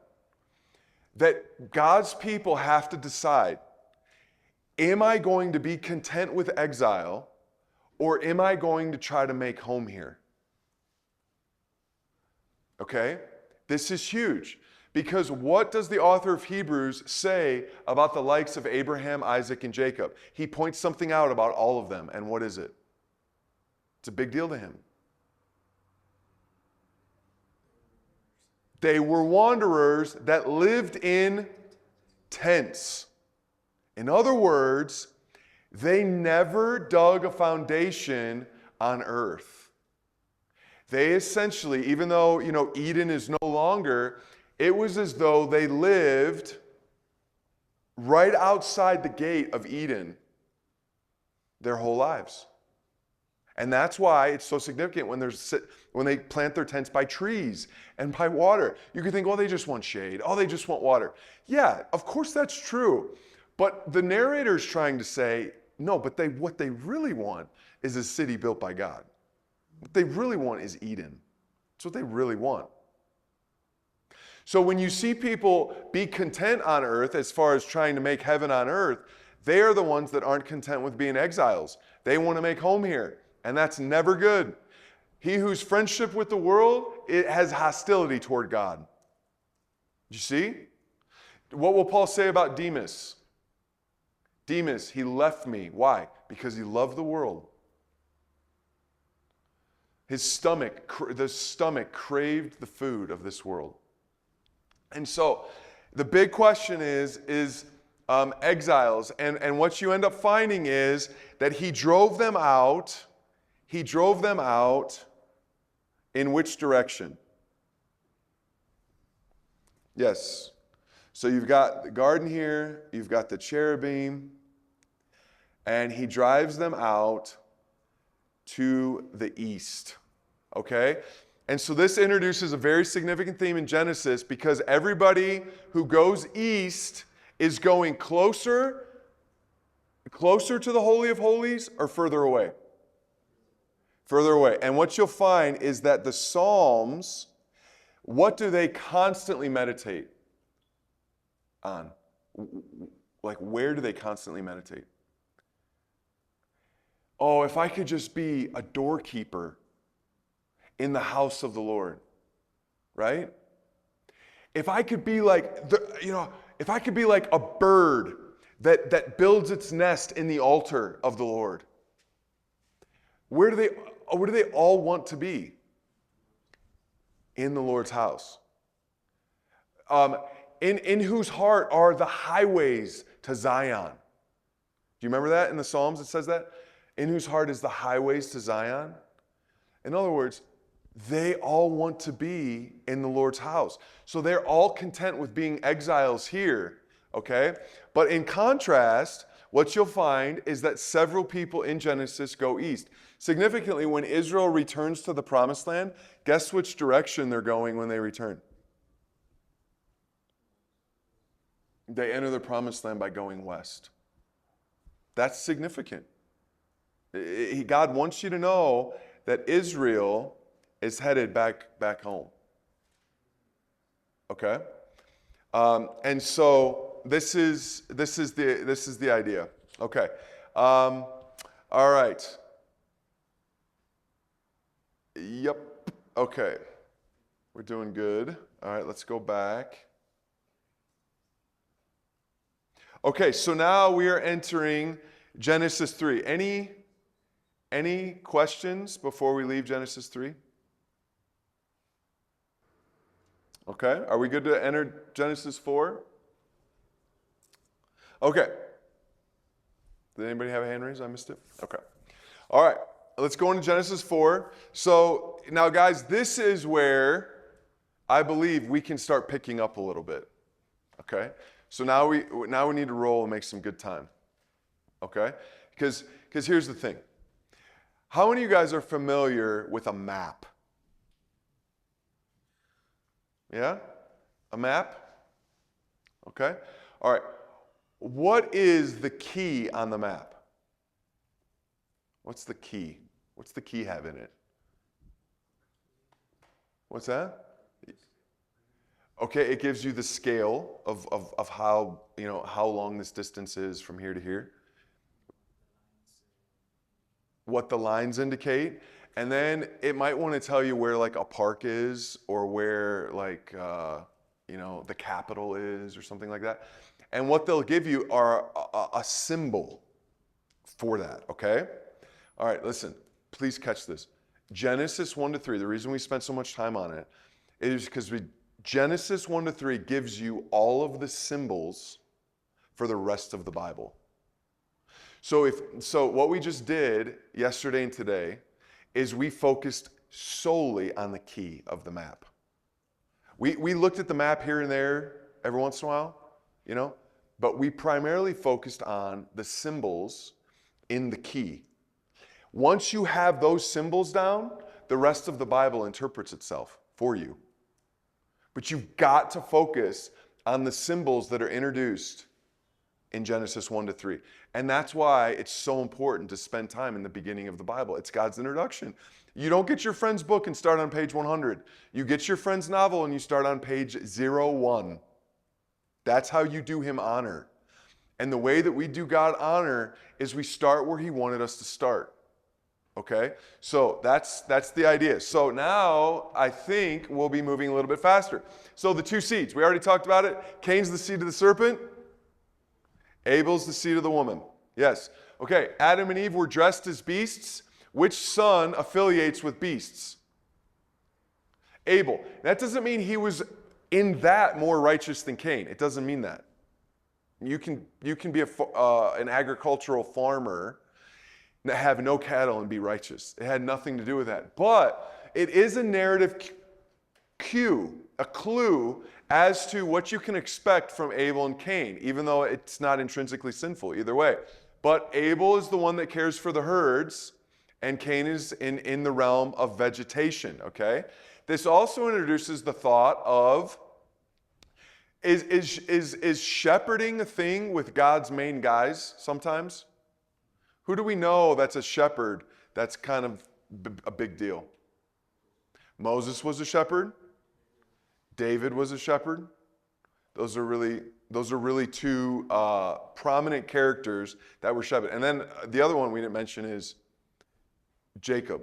That God's people have to decide, am I going to be content with exile, or am I going to try to make home here? Okay? This is huge, because what does the author of Hebrews say about the likes of Abraham, Isaac, and Jacob? He points something out about all of them, and what is it? It's a big deal to him. They were wanderers that lived in tents. In other words, they never dug a foundation on earth. They essentially, even though, Eden is no longer, it was as though they lived right outside the gate of Eden their whole lives. And that's why it's so significant when they plant their tents by trees and by water. You could think, oh, they just want shade. Oh, they just want water. Yeah, of course that's true. But the narrator's trying to say, no, but what they really want is a city built by God. What they really want is Eden. That's what they really want. So when you see people be content on earth as far as trying to make heaven on earth, they are the ones that aren't content with being exiles. They want to make home here. And that's never good. He whose friendship with the world, it has hostility toward God. You see? What will Paul say about Demas? Demas, he left me. Why? Because he loved the world. The stomach craved the food of this world. And so the big question is exiles. And what you end up finding is that he drove them out. He drove them out in which direction? Yes. So you've got the garden here, you've got the cherubim, and he drives them out to the east. Okay? And so this introduces a very significant theme in Genesis, because everybody who goes east is going closer to the Holy of Holies or further away? Further away. And what you'll find is that the Psalms, what do they constantly meditate on? Like, where do they constantly meditate? Oh, if I could just be a doorkeeper in the house of the Lord, right? If I could be like if I could be like a bird that builds its nest in the altar of the Lord. Where do they all want to be? In the Lord's house. In whose heart are the highways to Zion? Do you remember that in the Psalms? It says that? In whose heart is the highways to Zion? In other words, they all want to be in the Lord's house. So they're all content with being exiles here, okay? But in contrast, what you'll find is that several people in Genesis go east. Significantly, when Israel returns to the Promised Land, guess which direction they're going when they return? They enter the Promised Land by going west. That's significant. God wants you to know that Israel is headed back home. Okay? And so this is the idea. Okay. All right. Yep. Okay. We're doing good. All right, let's go back. Okay, so now we are entering Genesis 3. Any questions before we leave Genesis 3? Okay, are we good to enter Genesis 4? Okay. Did anybody have a hand raised? I missed it? Okay. All right, let's go into Genesis 4. So now, guys, this is where I believe we can start picking up a little bit. Okay? So now we need to roll and make some good time. Okay? Because here's the thing. How many of you guys are familiar with a map? Yeah? A map? Okay. All right. What is the key on the map? What's the key? What's the key have in it? What's that? Okay, it gives you the scale of how, how long this distance is from here to here. What the lines indicate. And then it might want to tell you where like a park is, or where like, the capital is, or something like that. And what they'll give you are a symbol for that, okay? All right, listen, please catch this. Genesis 1-3, the reason we spent so much time on it is because Genesis 1-3 gives you all of the symbols for the rest of the Bible. So what we just did yesterday and today is we focused solely on the key of the map. We looked at the map here and there every once in a while, but we primarily focused on the symbols in the key. Once you have those symbols down, the rest of the Bible interprets itself for you. But you've got to focus on the symbols that are introduced in Genesis 1-3. And that's why it's so important to spend time in the beginning of the Bible. It's God's introduction. You don't get your friend's book and start on page 100. You get your friend's novel and you start on page 01. That's how you do him honor. And the way that we do God honor is we start where he wanted us to start. Okay? So that's the idea. So now I think we'll be moving a little bit faster. So the two seeds, we already talked about it. Cain's the seed of the serpent. Abel's the seed of the woman. Yes. Okay, Adam and Eve were dressed as beasts. Which son affiliates with beasts? Abel. That doesn't mean he was in that more righteous than Cain. It doesn't mean that. You can be an agricultural farmer that have no cattle and be righteous. It had nothing to do with that. But it is a narrative cue, a clue as to what you can expect from Abel and Cain, even though it's not intrinsically sinful either way. But Abel is the one that cares for the herds, and Cain is in the realm of vegetation, okay? This also introduces the thought of, is shepherding a thing with God's main guys sometimes? Who do we know that's a shepherd that's kind of a big deal? Moses was a shepherd. David was a shepherd. Those are really two prominent characters that were shepherds. And then the other one we didn't mention is Jacob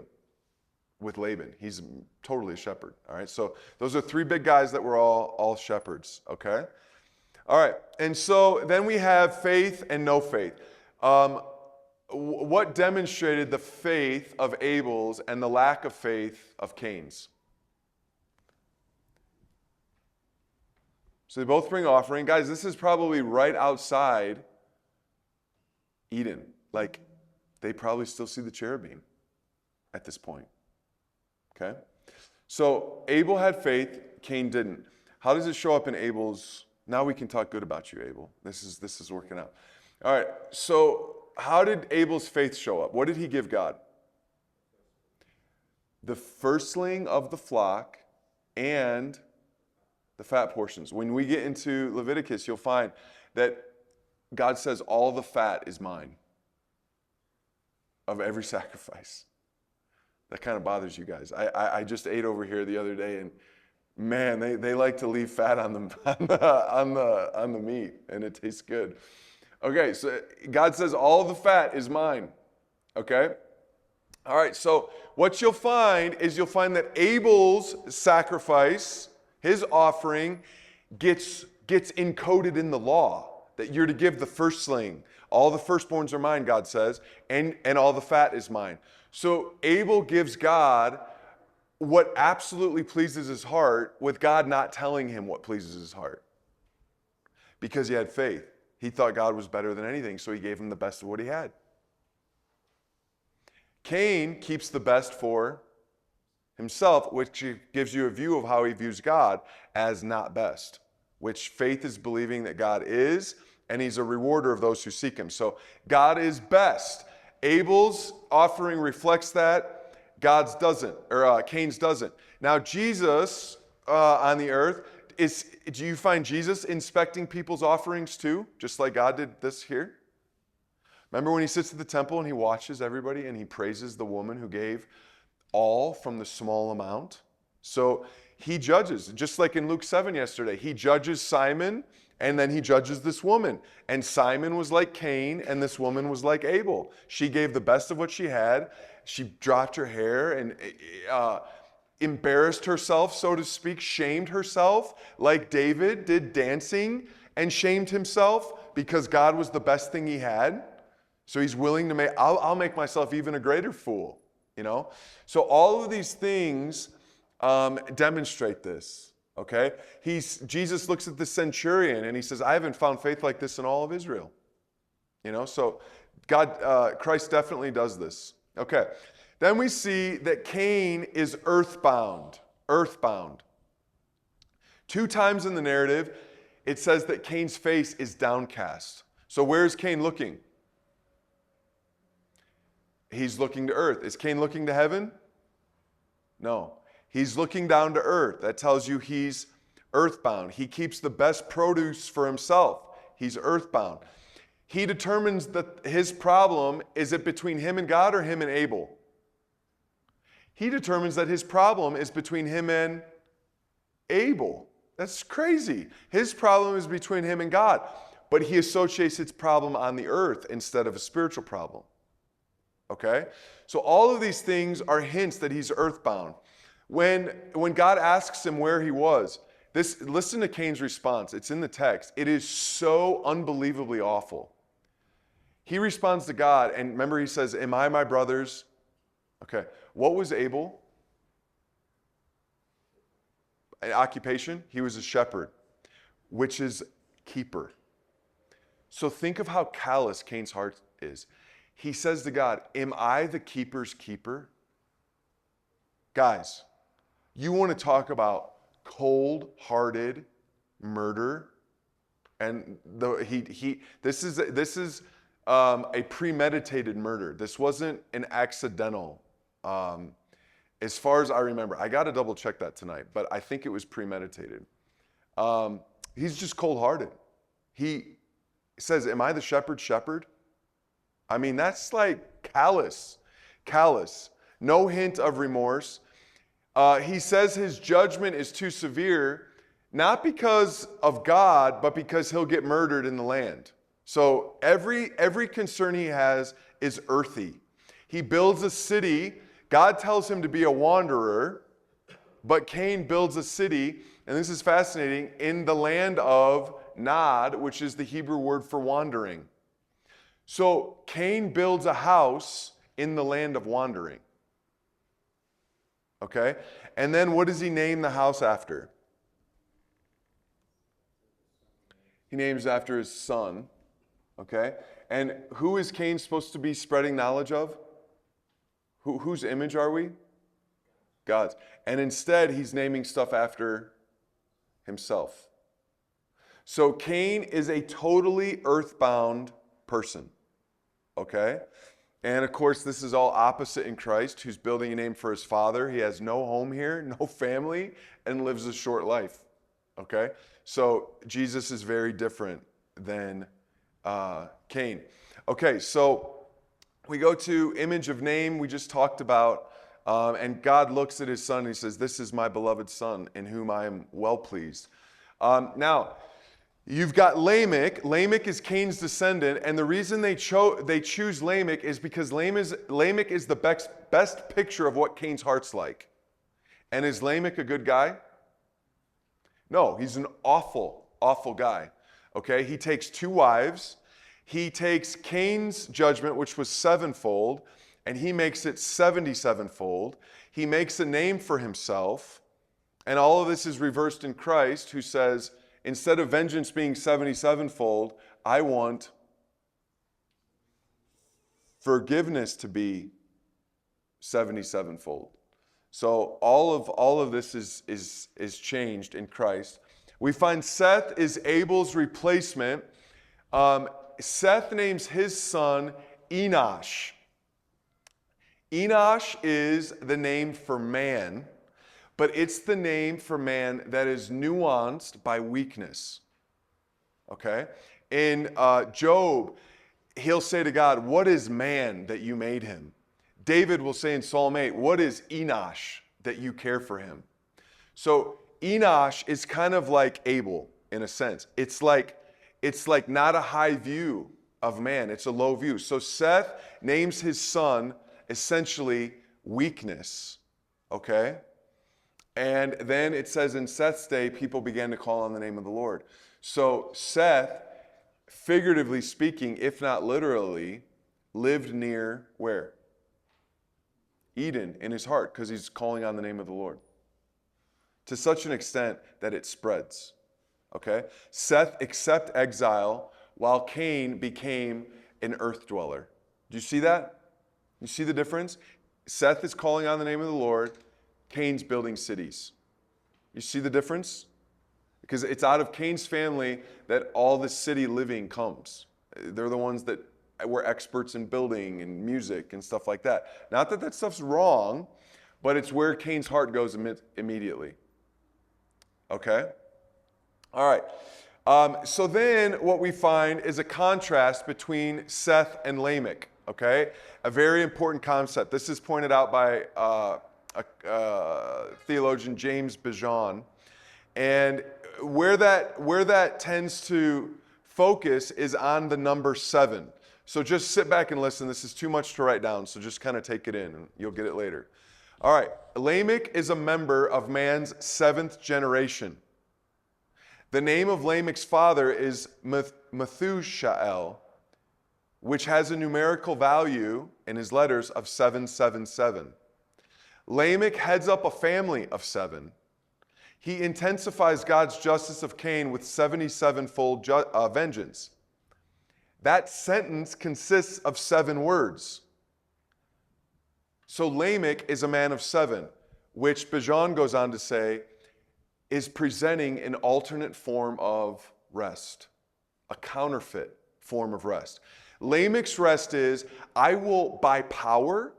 with Laban. He's totally a shepherd. All right. So those are three big guys that were all shepherds. Okay. All right. And so then we have faith and no faith. What demonstrated the faith of Abel's and the lack of faith of Cain's? So they both bring offering. Guys, this is probably right outside Eden. Like, they probably still see the cherubim at this point. Okay? So Abel had faith, Cain didn't. How does it show up in Abel's? Now we can talk good about you, Abel. This is working out. All right, so how did Abel's faith show up? What did he give God? The firstling of the flock and the fat portions. When we get into Leviticus, you'll find that God says all the fat is mine of every sacrifice. That kind of bothers you guys. I just ate over here the other day, and man, they like to leave fat on the meat, and it tastes good. Okay, so God says all the fat is mine. Okay? All right, so what you'll find is that Abel's sacrifice, his offering, gets encoded in the law, that you're to give the firstling. All the firstborns are mine, God says, and all the fat is mine. So Abel gives God what absolutely pleases his heart, with God not telling him what pleases his heart. Because he had faith. He thought God was better than anything, so he gave him the best of what he had. Cain keeps the best for himself, which gives you a view of how he views God as not best, which faith is believing that God is, and he's a rewarder of those who seek him. So God is best. Abel's offering reflects that. God's doesn't, or Cain's doesn't. Now Jesus on the earth, do you find Jesus inspecting people's offerings too, just like God did this here? Remember when he sits at the temple and he watches everybody and he praises the woman who gave all from the small amount? So he judges, just like in Luke 7 yesterday. He judges Simon, and then he judges this woman. And Simon was like Cain, and this woman was like Abel. She gave the best of what she had. She dropped her hair and embarrassed herself, so to speak, shamed herself, like David did, dancing and shamed himself because God was the best thing he had. So he's willing to I'll make myself even a greater fool, you know? So all of these things demonstrate this, okay? Jesus looks at the centurion and he says, I haven't found faith like this in all of Israel. You know, so Christ definitely does this. Okay, then we see that Cain is earthbound. 2 times in the narrative, it says that Cain's face is downcast. So where is Cain looking? He's looking to earth. Is Cain looking to heaven? No. He's looking down to earth. That tells you he's earthbound. He keeps the best produce for himself. He's earthbound. He determines that his problem, is it between him and God or him and Abel? He determines that his problem is between him and Abel. That's crazy. His problem is between him and God, but he associates his problem on the earth instead of a spiritual problem. Okay? So all of these things are hints that he's earthbound. When God asks him where he was, listen to Cain's response. It's in the text. It is so unbelievably awful. He responds to God, and remember he says, am I my brother's Okay. What was Abel? An occupation? He was a shepherd, which is keeper. So think of how callous Cain's heart is. He says to God, am I the keeper's keeper? Guys, you want to talk about cold-hearted murder? And this is a premeditated murder. This wasn't an accidental. As far as I remember, I got to double check that tonight, but I think it was premeditated. He's just cold-hearted. He says, am I the shepherd? I mean, that's like callous. No hint of remorse. He says his judgment is too severe, not because of God, but because he'll get murdered in the land. So every concern he has is earthy. He builds a city. God tells him to be a wanderer, but Cain builds a city, and this is fascinating, in the land of Nod, which is the Hebrew word for wandering. So Cain builds a house in the land of wandering. Okay? And then what does he name the house after? He names after his son. Okay? And who is Cain supposed to be spreading knowledge of? Whose image are we? God's. And instead, he's naming stuff after himself. So Cain is a totally earthbound person. Okay? And of course, this is all opposite in Christ, who's building a name for his father. He has no home here, no family, and lives a short life. Okay? So Jesus is very different than Cain. Okay, so we go to image of name we just talked about, and God looks at his son and he says, this is my beloved son in whom I am well pleased. Now, you've got Lamech. Lamech is Cain's descendant, and the reason they choose Lamech is because Lamech is the best picture of what Cain's heart's like. And is Lamech a good guy? No, he's an awful, awful guy. Okay, he takes 2 wives. He takes Cain's judgment, which was 7-fold, and he makes it 77-fold. He makes a name for himself, and all of this is reversed in Christ, who says, instead of vengeance being 77-fold, I want forgiveness to be 77-fold. So all of this is changed in Christ. We find Seth is Abel's replacement. Seth names his son Enosh. Enosh is the name for man, but it's the name for man that is nuanced by weakness. Okay? In Job, he'll say to God, what is man that you made him? David will say in Psalm 8, what is Enosh that you care for him? So Enosh is kind of like Abel in a sense. It's like not a high view of man. It's a low view. So Seth names his son essentially weakness. Okay? And then it says in Seth's day, people began to call on the name of the Lord. So Seth, figuratively speaking, if not literally, lived near where? Eden in his heart, because he's calling on the name of the Lord. To such an extent that it spreads. Okay? Seth accepted exile while Cain became an earth dweller. Do you see that? You see the difference? Seth is calling on the name of the Lord. Cain's building cities. You see the difference? Because it's out of Cain's family that all the city living comes. They're the ones that were experts in building and music and stuff like that. Not that stuff's wrong, but it's where Cain's heart goes immediately. Okay? All right. So then what we find is a contrast between Seth and Lamech. Okay? A very important concept. This is pointed out by theologian James Bijan. And where that tends to focus is on the number 7. So just sit back and listen. This is too much to write down, so just kind of take it in, and you'll get it later. All right. Lamech is a member of man's 7th generation. The name of Lamech's father is Methuselah. which has a numerical value in his letters of 777. Lamech heads up a family of 7. He intensifies God's justice of Cain with 77-fold vengeance. That sentence consists of 7 words. So Lamech is a man of 7, which Bijan goes on to say is presenting an alternate form of rest, a counterfeit form of rest. Lamech's rest is, I will by power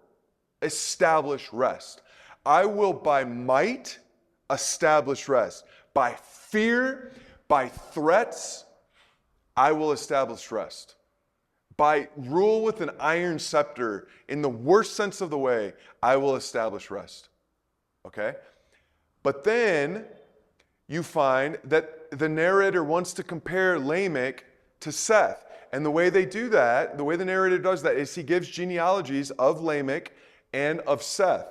establish rest. I will by might establish rest. By fear, by threats, I will establish rest. By rule with an iron scepter, in the worst sense of the way, I will establish rest. Okay? But then you find that the narrator wants to compare Lamech to Seth. And the way they do that, the way the narrator does that, is he gives genealogies of Lamech and of Seth,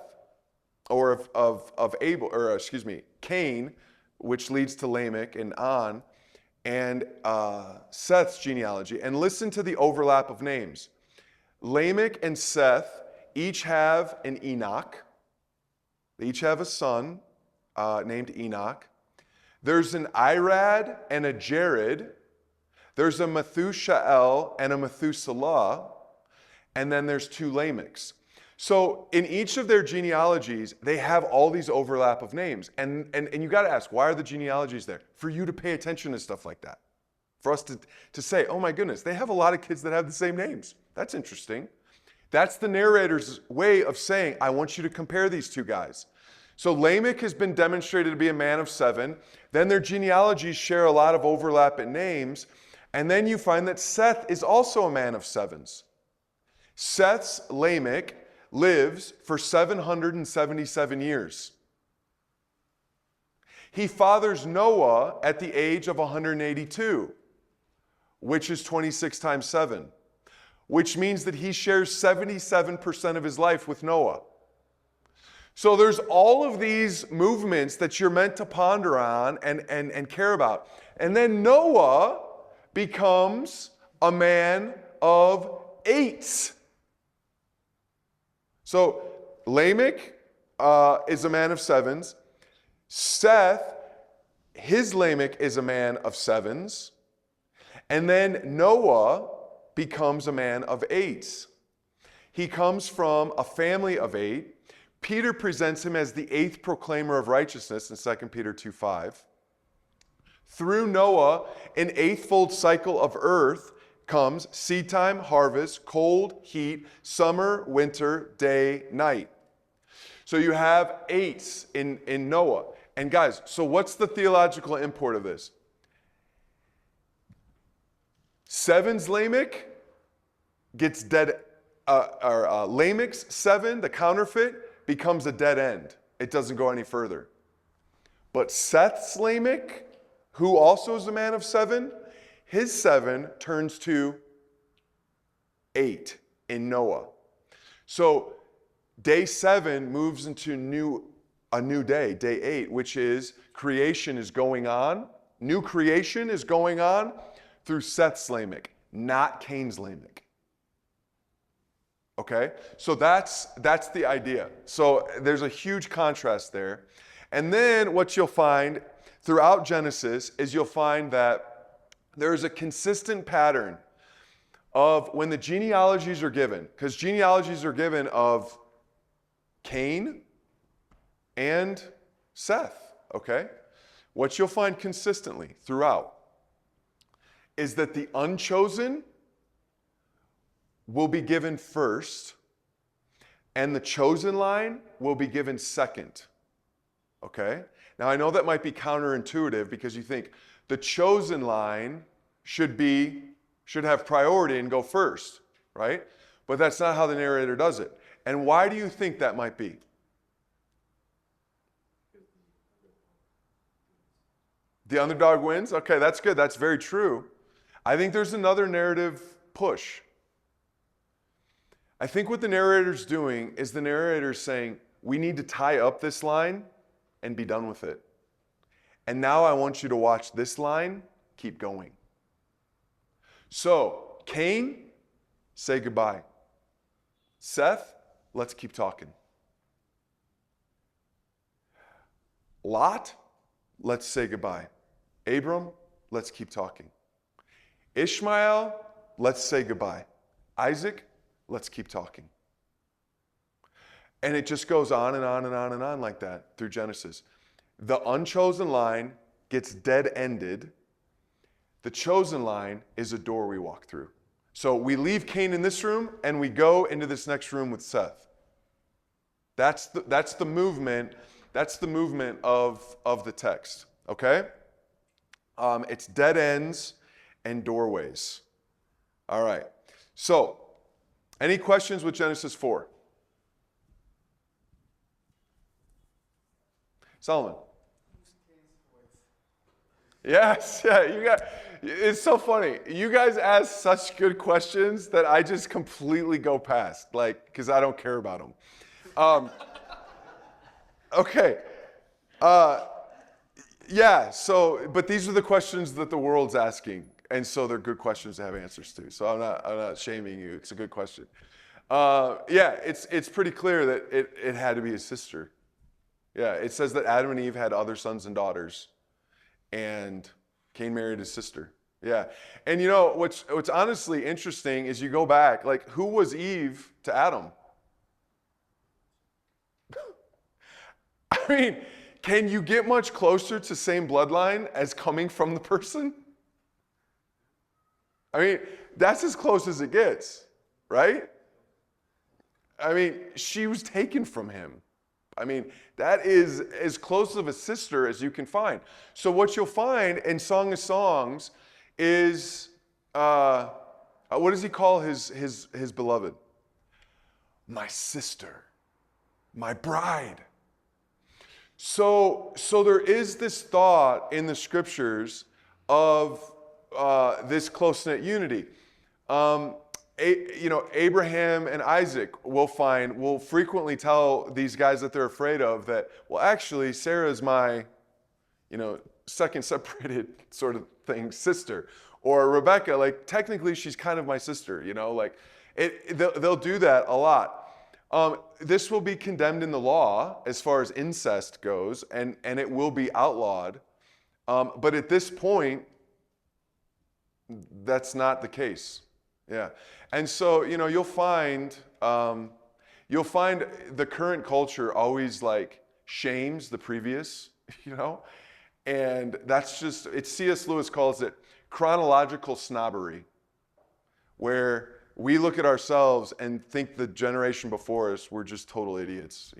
or of Abel, or excuse me, Cain, which leads to Lamech and On, and Seth's genealogy. And listen to the overlap of names. Lamech and Seth each have an Enoch. They each have a son named Enoch. There's an Irad and a Jared. There's a Methushael and a Methuselah. And then there's 2 Lamechs. So in each of their genealogies, they have all these overlap of names. And you got to ask, why are the genealogies there? For you to pay attention to stuff like that. For us to say, oh my goodness, they have a lot of kids that have the same names. That's interesting. That's the narrator's way of saying, I want you to compare these 2 guys. So Lamech has been demonstrated to be a man of 7. Then their genealogies share a lot of overlap in names. And then you find that Seth is also a man of 7s. Seth's Lamech lives for 777 years. He fathers Noah at the age of 182, which is 26 times 7, which means that he shares 77% of his life with Noah. So there's all of these movements that you're meant to ponder on and care about. And then Noah becomes a man of 8. So Lamech is a man of 7s. Seth, his Lamech is a man of 7s. And then Noah becomes a man of 8s. He comes from a family of 8. Peter presents him as the 8th proclaimer of righteousness in 2 Peter 2:5. Through Noah, an 8th-fold cycle of earth comes: seed time, harvest, cold, heat, summer, winter, day, night. So you have 8s in Noah. And guys, so what's the theological import of this? 7's Lamech gets dead, Lamech's 7, the counterfeit, becomes a dead end. It doesn't go any further. But Seth's Lamech, who also is a man of 7, his 7 turns to 8 in Noah. So day 7 moves into a new day, day 8, which is creation is going on. New creation is going on through Seth's Lamech, not Cain's Lamech. Okay? So that's the idea. So there's a huge contrast there. And then what you'll find throughout Genesis is you'll find that there's a consistent pattern of when the genealogies are given, because genealogies are given of Cain and Seth, okay? What you'll find consistently throughout is that the unchosen will be given first, and the chosen line will be given second, okay? Now, I know that might be counterintuitive because you think the chosen line should have priority and go first, right? But that's not how the narrator does it. And why do you think that might be? The underdog wins? Okay, that's good. That's very true. I think there's another narrative push. I think what the narrator's doing is the narrator's saying, we need to tie up this line and be done with it. And now I want you to watch this line keep going. So, Cain say goodbye. Seth, let's keep talking. Lot, let's say goodbye. Abram, let's keep talking. Ishmael, let's say goodbye. Isaac, let's keep talking. And it just goes on and on and on and on like that through Genesis. The unchosen line gets dead-ended. The chosen line is a door we walk through. So we leave Cain in this room and we go into this next room with Seth. That's the movement. That's the movement of the text. Okay? It's dead ends and doorways. All right. So, any questions with Genesis 4? Solomon. Yes, yeah, you got. It's so funny. You guys ask such good questions that I just completely go past, like, because I don't care about them. Okay. Yeah. So, but these are the questions that the world's asking, and so they're good questions to have answers to. So I'm not shaming you. It's a good question. Yeah, it's pretty clear that it had to be his sister. Yeah, it says that Adam and Eve had other sons and daughters, and Cain married his sister. Yeah, and you know what's honestly interesting is you go back, like, who was Eve to Adam? I mean, can you get much closer to same bloodline as coming from the person? I mean, that's as close as it gets, right? I mean, she was taken from him. I mean, that is as close of a sister as you can find. So what you'll find in Song of Songs is, what does he call his beloved? My sister, my bride. So there is this thought in the scriptures of this close-knit unity. Abraham and Isaac will frequently tell these guys that they're afraid of that, well, actually, Sarah's my, second separated sort of thing, sister. Or Rebecca, like, technically she's kind of my sister, they'll do that a lot. This will be condemned in the law as far as incest goes, and it will be outlawed. But at this point, that's not the case. Yeah. And so, you'll find the current culture always like shames the previous, and that's just, C.S. Lewis calls it chronological snobbery, where we look at ourselves and think the generation before us were just total idiots,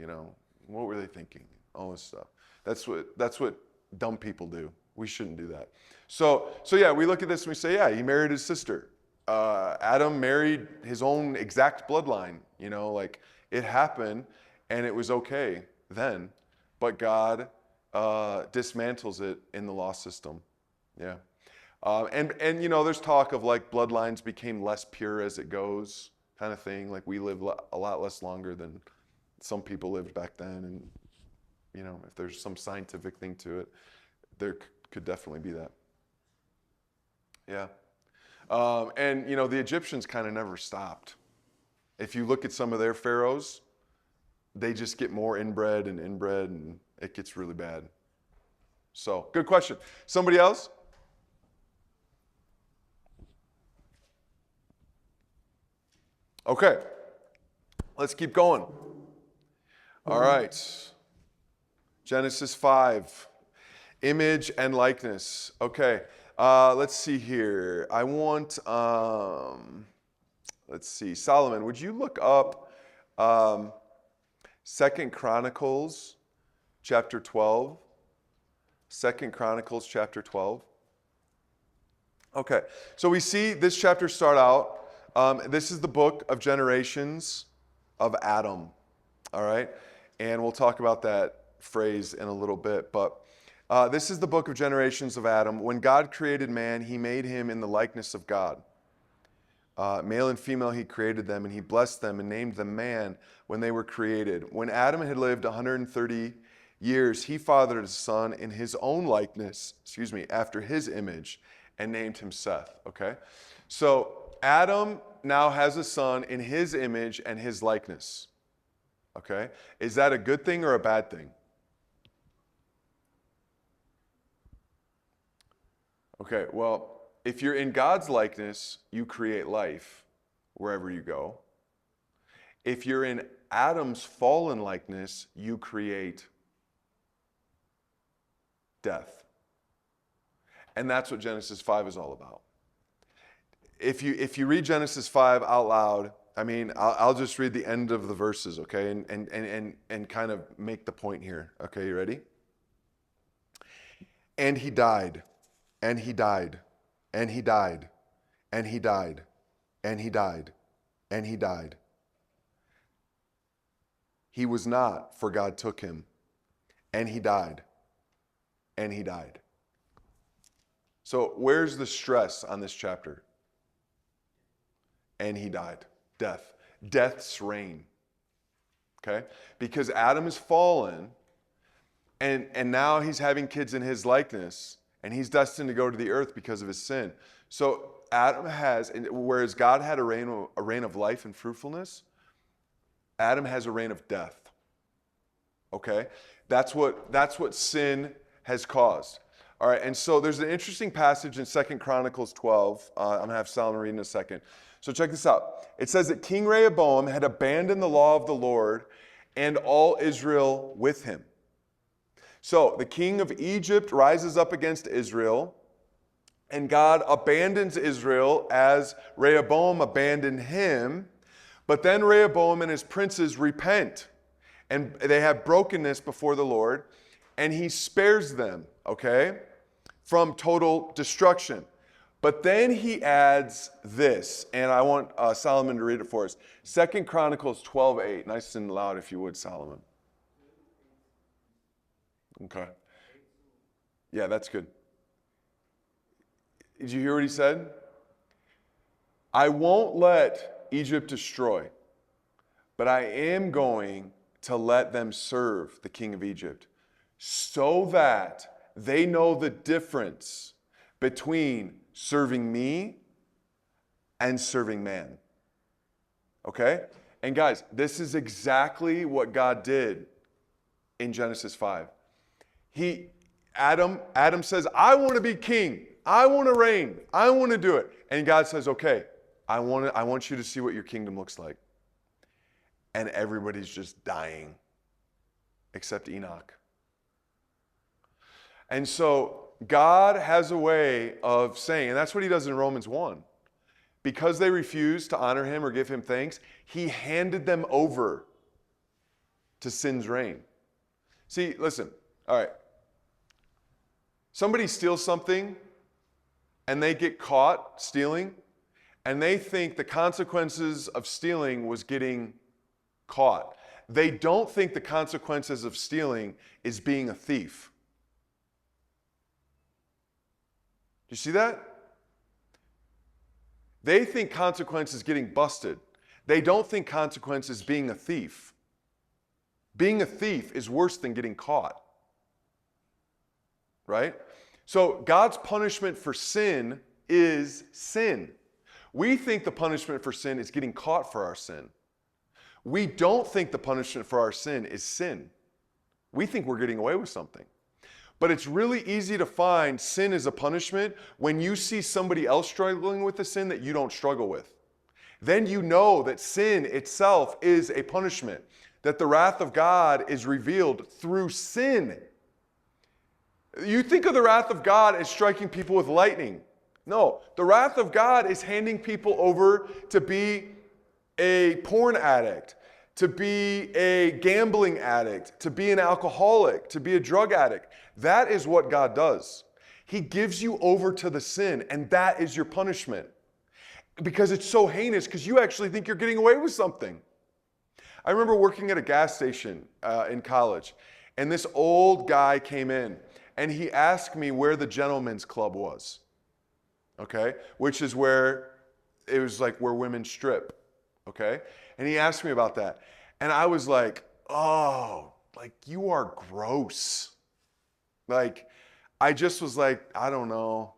what were they thinking? All this stuff. That's what dumb people do. We shouldn't do that. So yeah, we look at this and we say, yeah, he married his sister. Adam married his own exact bloodline, it happened and it was okay then, but God dismantles it in the law system. Yeah. And there's talk of like bloodlines became less pure as it goes kind of thing. Like we live a lot less longer than some people lived back then. And, if there's some scientific thing to it, there could definitely be that. Yeah. And the Egyptians kind of never stopped. If you look at some of their pharaohs, they just get more inbred, and it gets really bad. So, good question. Somebody else? Okay. Let's keep going. All right. Genesis 5. Image and likeness. Okay. Let's see here. I want, let's see. Solomon, would you look up 2 Chronicles chapter 12? 2 Chronicles chapter 12. Okay. So we see this chapter start out. This is the book of generations of Adam. All right. And we'll talk about that phrase in a little bit. But this is the book of generations of Adam. When God created man, he made him in the likeness of God. Male and female, he created them, and he blessed them and named them man when they were created. When Adam had lived 130 years, he fathered a son in his own likeness, after his image, and named him Seth. Okay? So Adam now has a son in his image and his likeness. Okay? Is that a good thing or a bad thing? Okay, well, if you're in God's likeness, you create life wherever you go. If you're in Adam's fallen likeness, you create death. And that's what Genesis 5 is all about. If you read Genesis 5 out loud, I mean, I'll just read the end of the verses, okay, and kind of make the point here. Okay, you ready? And he died, and he died, and he died, and he died, and he died, and he died. He was not, for God took him, and he died, and he died. So where's the stress on this chapter? And he died. Death. Death's reign. Okay? Because Adam is fallen, and now he's having kids in his likeness, and he's destined to go to the earth because of his sin. So Adam has, whereas God had a reign of life and fruitfulness, Adam has a reign of death. Okay? That's what sin has caused. All right, and so there's an interesting passage in 2 Chronicles 12. I'm going to have Solomon read in a second. So check this out. It says that King Rehoboam had abandoned the law of the Lord and all Israel with him. So the king of Egypt rises up against Israel, and God abandons Israel as Rehoboam abandoned him. But then Rehoboam and his princes repent, and they have brokenness before the Lord, and he spares them, okay, from total destruction. But then he adds this, and I want Solomon to read it for us. 2 Chronicles 12:8. Nice and loud if you would, Solomon. Okay. Yeah, that's good. Did you hear what he said? I won't let Egypt destroy, but I am going to let them serve the king of Egypt so that they know the difference between serving me and serving man. Okay? And guys, this is exactly what God did in Genesis 5. Adam says, I want to be king. I want to reign. I want to do it. And God says, okay, I want you to see what your kingdom looks like. And everybody's just dying except Enoch. And so God has a way of saying, and that's what he does in Romans 1. Because they refused to honor him or give him thanks, he handed them over to sin's reign. See, listen, all right. Somebody steals something and they get caught stealing, and they think the consequences of stealing was getting caught. They don't think the consequences of stealing is being a thief. Do you see that? They think consequence is getting busted. They don't think consequence is being a thief. Being a thief is worse than getting caught. Right? So God's punishment for sin is sin. We think the punishment for sin is getting caught for our sin. We don't think the punishment for our sin is sin. We think we're getting away with something. But it's really easy to find sin as a punishment when you see somebody else struggling with a sin that you don't struggle with. Then you know that sin itself is a punishment, that the wrath of God is revealed through sin. You think of the wrath of God as striking people with lightning. No, the wrath of God is handing people over to be a porn addict, to be a gambling addict, to be an alcoholic, to be a drug addict. That is what God does. He gives you over to the sin, and that is your punishment. Because it's so heinous, because you actually think you're getting away with something. I remember working at a gas station in college, and this old guy came in, and he asked me where the gentleman's club was. Okay? Which is where, it was like where women strip. Okay? And he asked me about that. And I was like, oh, like you are gross. Like, I just was like, I don't know.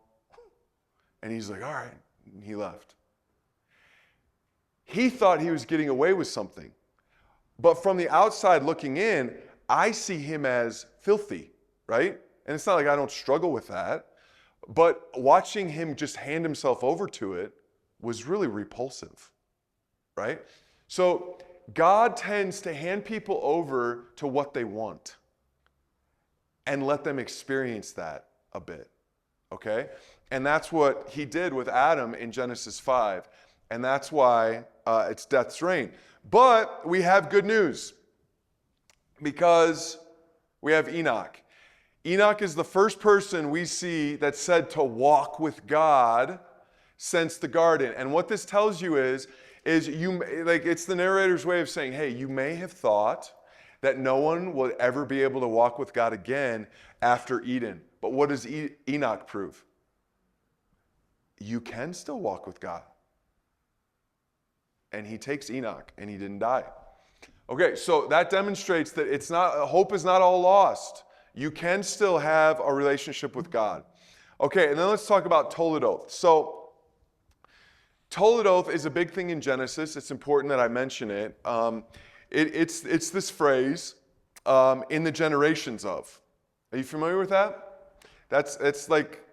And he's like, all right. And he left. he thought he was getting away with something. But from the outside looking in, I see him as filthy, right? And it's not like I don't struggle with that. But watching him just hand himself over to it was really repulsive, right? So God tends to hand people over to what they want and let them experience that a bit, okay? And that's what he did with Adam in Genesis 5. And that's why it's death's reign. But we have good news because we have Enoch. Enoch is the first person we see that's said to walk with God since the garden. And what this tells you is you, like, it's the narrator's way of saying, hey, you may have thought that no one will ever be able to walk with God again after Eden. But what does Enoch prove? You can still walk with God. And he takes Enoch, and he didn't die. Okay, so that demonstrates that it's not, hope is not all lost. You can still have a relationship with God. Okay, and then let's talk about Toledoth. So, Toledoth is a big thing in Genesis. It's important that I mention it. It's this phrase, in the generations of. Are you familiar with that? It's like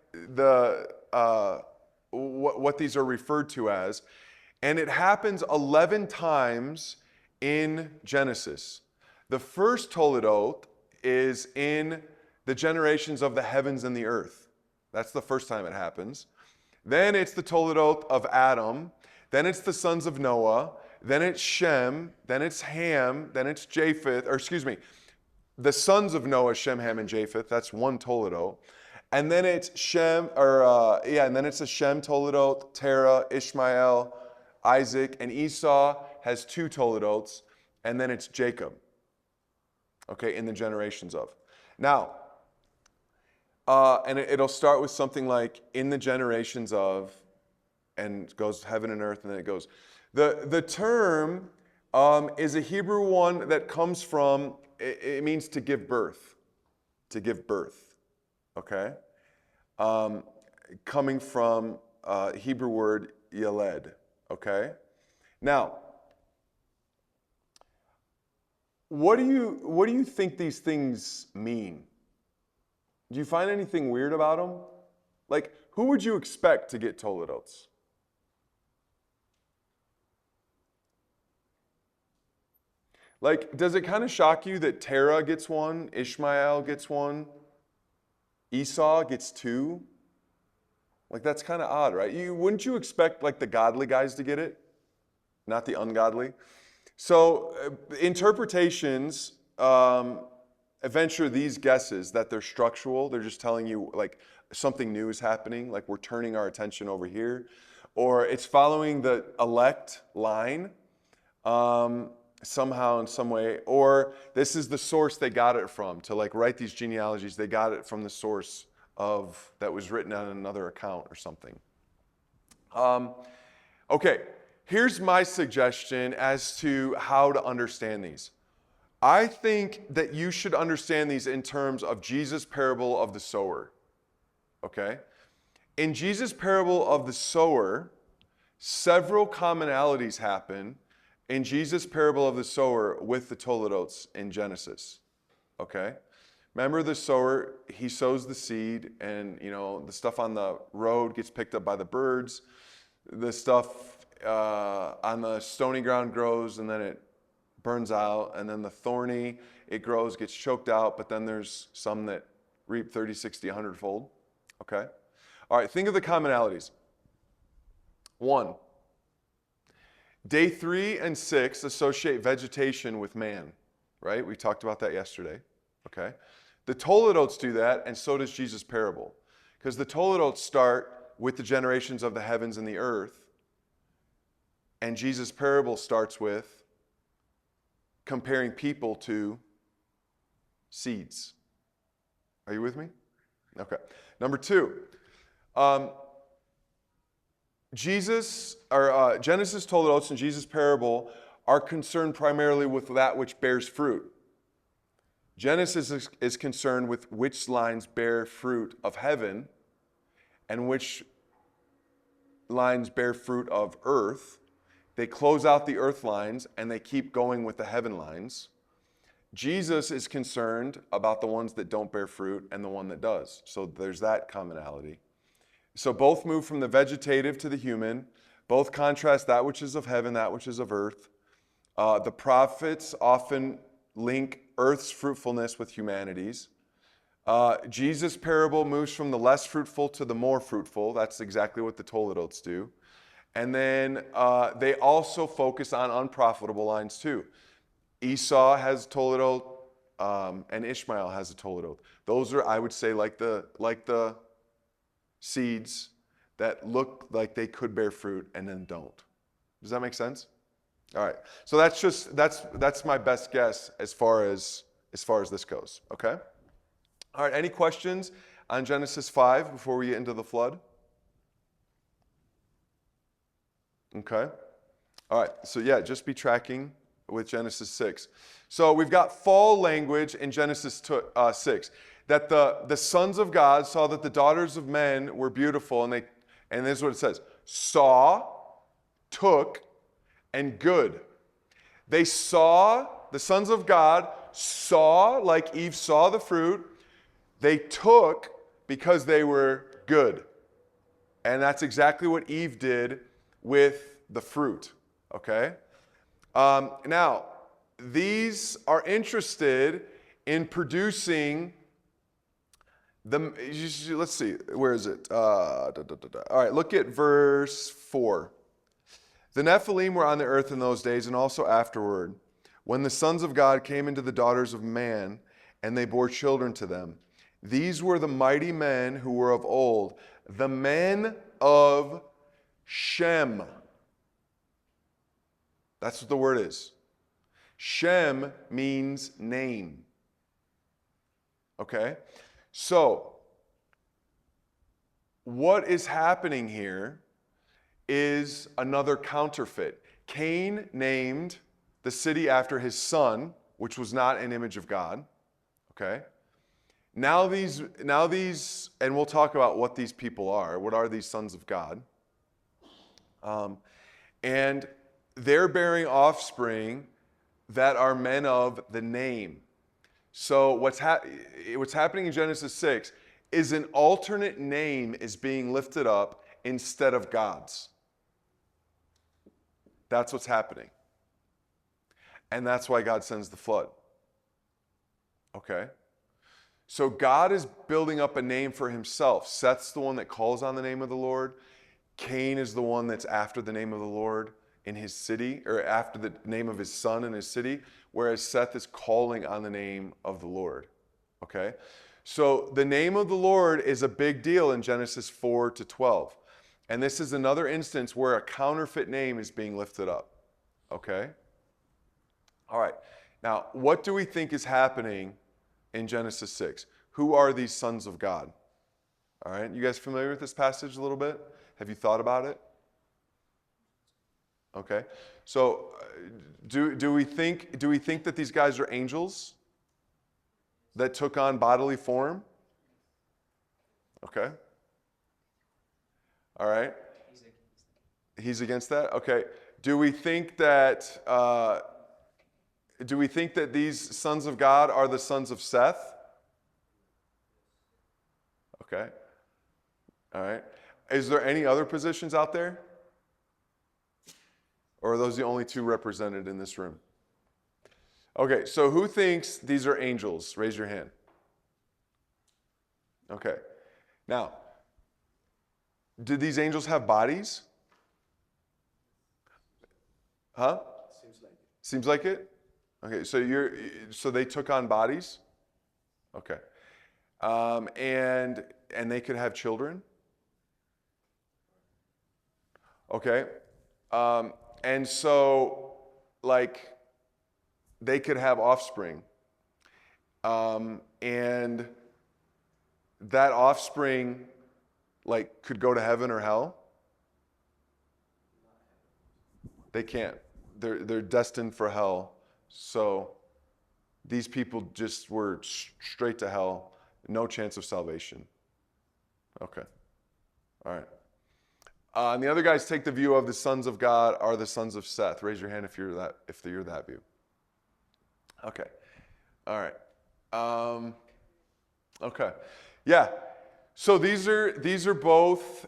what these are referred to as. And it happens 11 times in Genesis. The first Toledoth is in the generations of the heavens and the earth. That's the first time it happens. Then it's the Toledoth of Adam. Then it's the sons of Noah. Then it's Shem. Then it's Ham. Then it's Japheth. The sons of Noah, Shem, Ham, and Japheth. That's one Toledoth. And then it's and then it's a Shem Toledoth, Terah, Ishmael, Isaac, and Esau has two Toledoths, and then it's Jacob, okay, in the generations of. Now, and it'll start with something like, in the generations of, and it goes heaven and earth, and then it goes. The term is a Hebrew one that comes from, it means to give birth, okay? Coming from Hebrew word yeled. Okay? Now, what do you think these things mean? Do you find anything weird about them? Like, who would you expect to get Toledoths? Like, does it kind of shock you that Terah gets one, Ishmael gets one, Esau gets two? Like, that's kind of odd, right? Wouldn't you expect, like, the godly guys to get it, not the ungodly? So interpretations venture these guesses that they're structural. They're just telling you, like, something new is happening, like we're turning our attention over here. Or it's following the elect line somehow in some way. Or this is the source they got it from. To, like, write these genealogies, they got it from the source that was written on another account or something. Okay, here's my suggestion as to how to understand these. I think that you should understand these in terms of Jesus' parable of the sower. Okay? In Jesus' parable of the sower, several commonalities happen in Jesus' parable of the sower with the Toledoths in Genesis. Okay? Remember the sower, he sows the seed, and the stuff on the road gets picked up by the birds. The stuff on the stony ground grows, and then it burns out. And then the thorny, it grows, gets choked out, but then there's some that reap 30, 60, 100-fold. Okay? All right, think of the commonalities. 1, day 3 and 6 associate vegetation with man, right? We talked about that yesterday. Okay? The Toledoths do that, and so does Jesus' parable. Because the Toledoths start with the generations of the heavens and the earth, and Jesus' parable starts with comparing people to seeds. Are you with me? Okay. Number 2, Genesis Toledoths and Jesus' parable are concerned primarily with that which bears fruit. Genesis is concerned with which lines bear fruit of heaven and which lines bear fruit of earth. they close out the earth lines and they keep going with the heaven lines. Jesus is concerned about the ones that don't bear fruit and the one that does. So there's that commonality. So both move from the vegetative to the human. Both contrast that which is of heaven, that which is of earth. The prophets often link earth's fruitfulness with humanity's. Jesus' parable moves from the less fruitful to the more fruitful. That's exactly what the Toledotes do. And then they also focus on unprofitable lines too. Esau has Toledot, and Ishmael has a Toledot. Those are, I would say, like the seeds that look like they could bear fruit and then don't. Does that make sense? All right. So that's my best guess as far as this goes. Okay. All right. Any questions on Genesis 5 before we get into the flood? Okay. All right. So yeah, just be tracking with Genesis 6. So we've got fall language in Genesis 6. That the sons of God saw that the daughters of men were beautiful, and this is what it says: saw, took, and good. They saw, the sons of God saw, like Eve saw the fruit. They took because they were good. And that's exactly what Eve did with the fruit. Okay? Now, these are interested in producing let's see, where is it? All right, look at verse 4. The Nephilim were on the earth in those days and also afterward, when the sons of God came into the daughters of man, and they bore children to them. These were the mighty men who were of old, the men of Shem. That's what the word is. Shem means name. Okay? So, what is happening here is another counterfeit. Cain named the city after his son, which was not an image of God. Okay? Now these, and we'll talk about what these people are. What are these sons of God? And they're bearing offspring that are men of the name. So what's happening in Genesis 6 is an alternate name is being lifted up instead of God's. That's what's happening. And that's why God sends the flood. Okay? So God is building up a name for himself. Seth's the one that calls on the name of the Lord. Cain is the one that's after the name of the Lord in his city, or after the name of his son in his city, whereas Seth is calling on the name of the Lord. Okay? So the name of the Lord is a big deal in Genesis 4 to 12. And this is another instance where a counterfeit name is being lifted up. Okay? All right. Now, what do we think is happening in Genesis 6? Who are these sons of God? All right. You guys familiar with this passage a little bit? Have you thought about it? Okay. So, do we think that these guys are angels that took on bodily form? Okay. All right. He's against that? Okay. Do we think that these sons of God are the sons of Seth? Okay. All right. Is there any other positions out there? Or are those the only two represented in this room? Okay, so who thinks these are angels? Raise your hand. Okay. Now, did these angels have bodies? Huh? Seems like it. Okay, so they took on bodies? Okay. And they could have children? Okay. And so, like, they could have offspring. And that offspring, like, could go to heaven or hell? They can't. They're destined for hell. So these people just were straight to hell. No chance of salvation. Okay. All right. And the other guys take the view of the sons of God are the sons of Seth. Raise your hand if you're that view. Okay. All right. Okay. Yeah. So these are both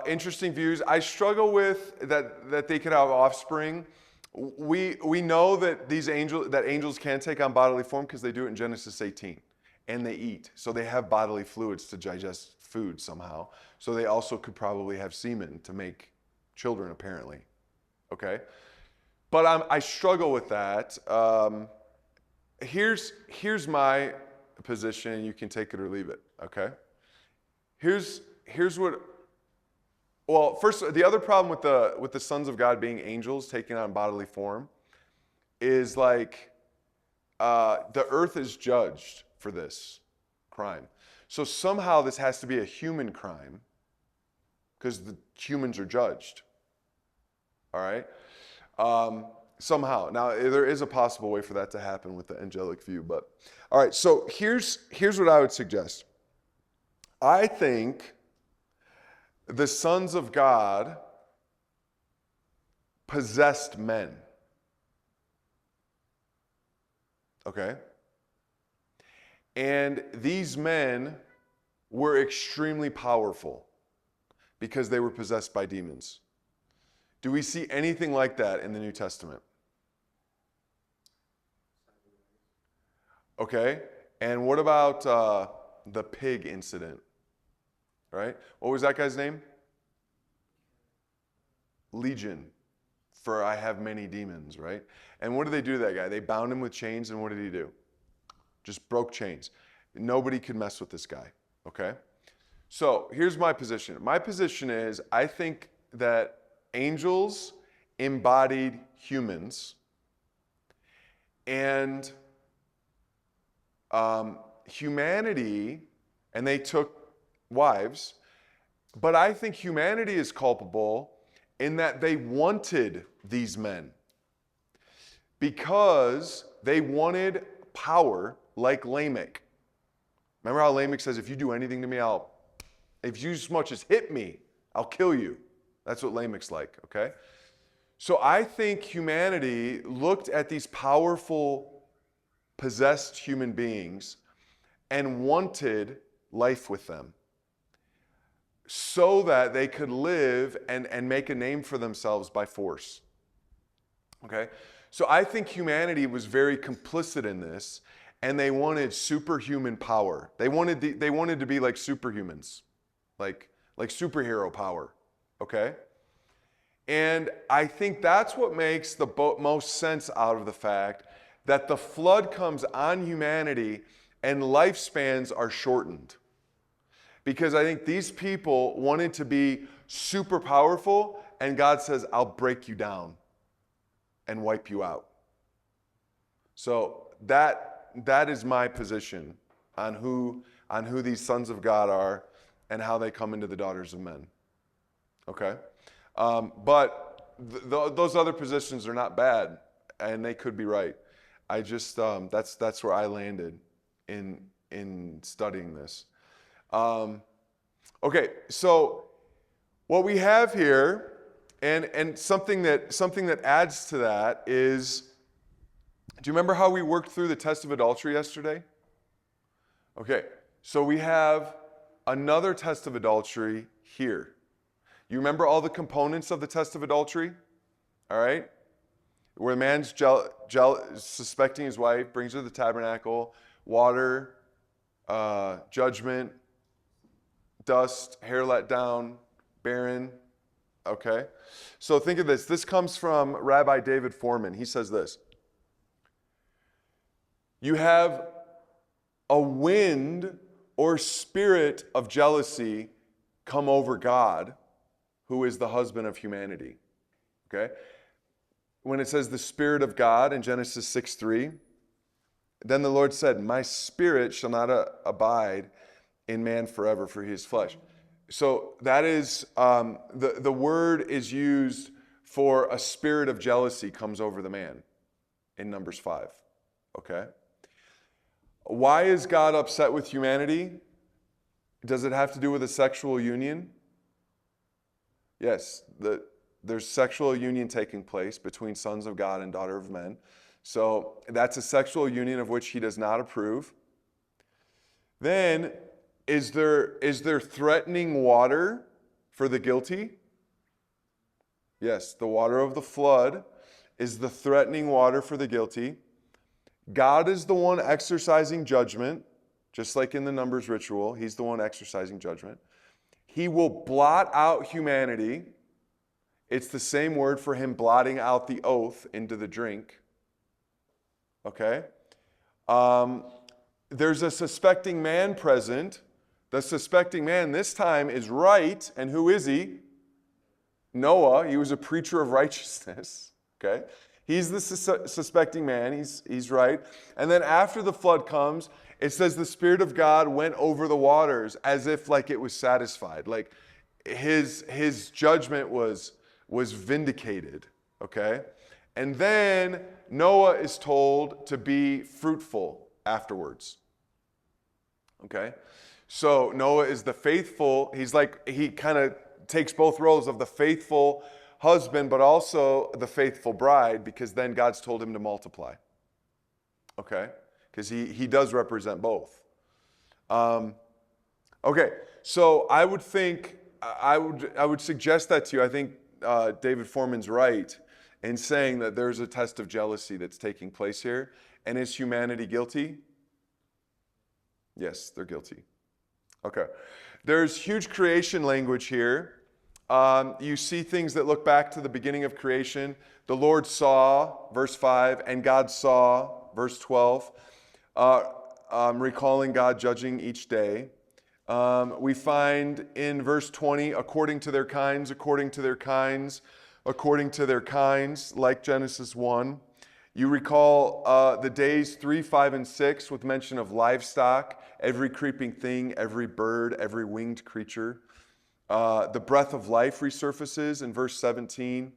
interesting views. I struggle with that they could have offspring. We know that angels can take on bodily form because they do it in Genesis 18, and they eat, so they have bodily fluids to digest food somehow. So they also could probably have semen to make children, apparently. Okay, but I struggle with that. Here's my position. You can take it or leave it. Okay. Here's what. Well, first, the other problem with the sons of God being angels taking on bodily form is like the earth is judged for this crime. So somehow this has to be a human crime because the humans are judged. All right? Somehow. Now, there is a possible way for that to happen with the angelic view. But all right, so here's what I would suggest. I think the sons of God possessed men. Okay? And these men were extremely powerful because they were possessed by demons. Do we see anything like that in the New Testament? Okay? And what about the pig incident? Right? What was that guy's name? Legion. For I have many demons, right? And what did they do to that guy? They bound him with chains, and what did he do? Just broke chains. Nobody could mess with this guy, okay? So here's my position. My position is I think that angels embodied humans, and humanity, and they took wives, but I think humanity is culpable in that they wanted these men because they wanted power like Lamech. Remember how Lamech says, if you do anything to me, if you so much as hit me, I'll kill you. That's what Lamech's like, okay? So I think humanity looked at these powerful, possessed human beings and wanted life with them so that they could live and make a name for themselves by force. Okay? So I think humanity was very complicit in this, and they wanted superhuman power. They wanted to be like superhumans, like superhero power. Okay? And I think that's what makes the most sense out of the fact that the flood comes on humanity and lifespans are shortened. Because I think these people wanted to be super powerful, and God says, I'll break you down and wipe you out. So that is my position on who these sons of God are and how they come into the daughters of men. Okay? But those other positions are not bad, and they could be right. I just, that's where I landed in studying this. Okay, so what we have here, and something that adds to that is, do you remember how we worked through the test of adultery yesterday? Okay, so we have another test of adultery here. You remember all the components of the test of adultery? All right? Where a man's suspecting his wife, brings her to the tabernacle, water, judgment, dust, hair let down, barren. Okay? So think of this. This comes from Rabbi David Foreman. He says this. You have a wind or spirit of jealousy come over God, who is the husband of humanity. Okay? When it says the Spirit of God in Genesis 6:3, then the Lord said, my spirit shall not abide in man forever, for he is flesh. So that is, the word is used for a spirit of jealousy comes over the man in Numbers 5. Okay? Why is God upset with humanity? Does it have to do with a sexual union? Yes, there's sexual union taking place between sons of God and daughter of men. So that's a sexual union of which he does not approve. Then, is there threatening water for the guilty? Yes, the water of the flood is the threatening water for the guilty. God is the one exercising judgment, just like in the Numbers ritual. He's the one exercising judgment. He will blot out humanity. It's the same word for him blotting out the oath into the drink. Okay? There's a suspecting man present. The suspecting man this time is right. And who is he? Noah. He was a preacher of righteousness. Okay? He's the suspecting man. He's right. And then after the flood comes, it says the Spirit of God went over the waters as if like it was satisfied. Like his judgment was vindicated. Okay? And then Noah is told to be fruitful afterwards. Okay? So Noah is the faithful. He kind of takes both roles of the faithful husband, but also the faithful bride, because then God's told him to multiply. Okay? Because he does represent both. Okay, so I would suggest that to you. I think David Foreman's right in saying that there's a test of jealousy that's taking place here. And is humanity guilty? Yes, they're guilty. Okay. There's huge creation language here. You see things that look back to the beginning of creation. The Lord saw, verse 5, and God saw, verse 12. Recalling God judging each day. We find in verse 20, according to their kinds, according to their kinds, according to their kinds, like Genesis 1. You recall the days 3, 5, and 6 with mention of livestock, every creeping thing, every bird, every winged creature. The breath of life resurfaces in verse 17.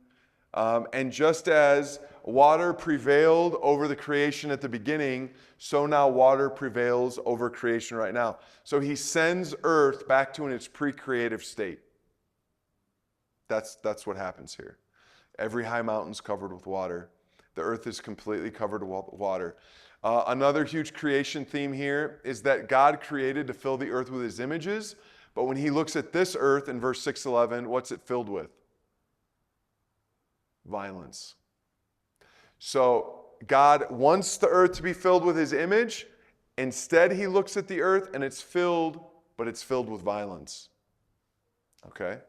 And just as water prevailed over the creation at the beginning, so now water prevails over creation right now. So he sends earth back to its pre-creative state. That's what happens here. Every high mountain's covered with water. The earth is completely covered with water. Another huge creation theme here is that God created to fill the earth with his images, but when he looks at this earth in verse 6:11, what's it filled with? Violence. So God wants the earth to be filled with his image. Instead, he looks at the earth and it's filled with violence. Okay?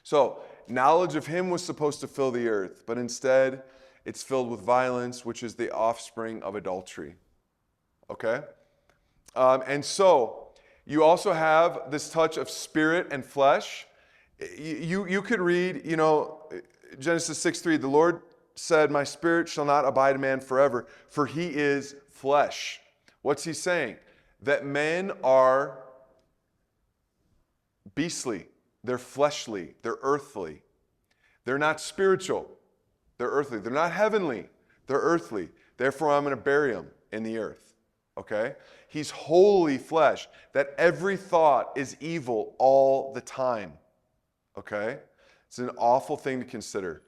So knowledge of him was supposed to fill the earth, but instead it's filled with violence, which is the offspring of adultery. Okay? And so you also have this touch of spirit and flesh. You could read, Genesis 6:3, the Lord said, my spirit shall not abide in man forever, for he is flesh. What's he saying? That men are beastly. They're fleshly. They're earthly. They're not spiritual. They're earthly. They're not heavenly. They're earthly. Therefore, I'm going to bury them in the earth. Okay? He's holy flesh. That every thought is evil all the time. Okay? It's an awful thing to consider.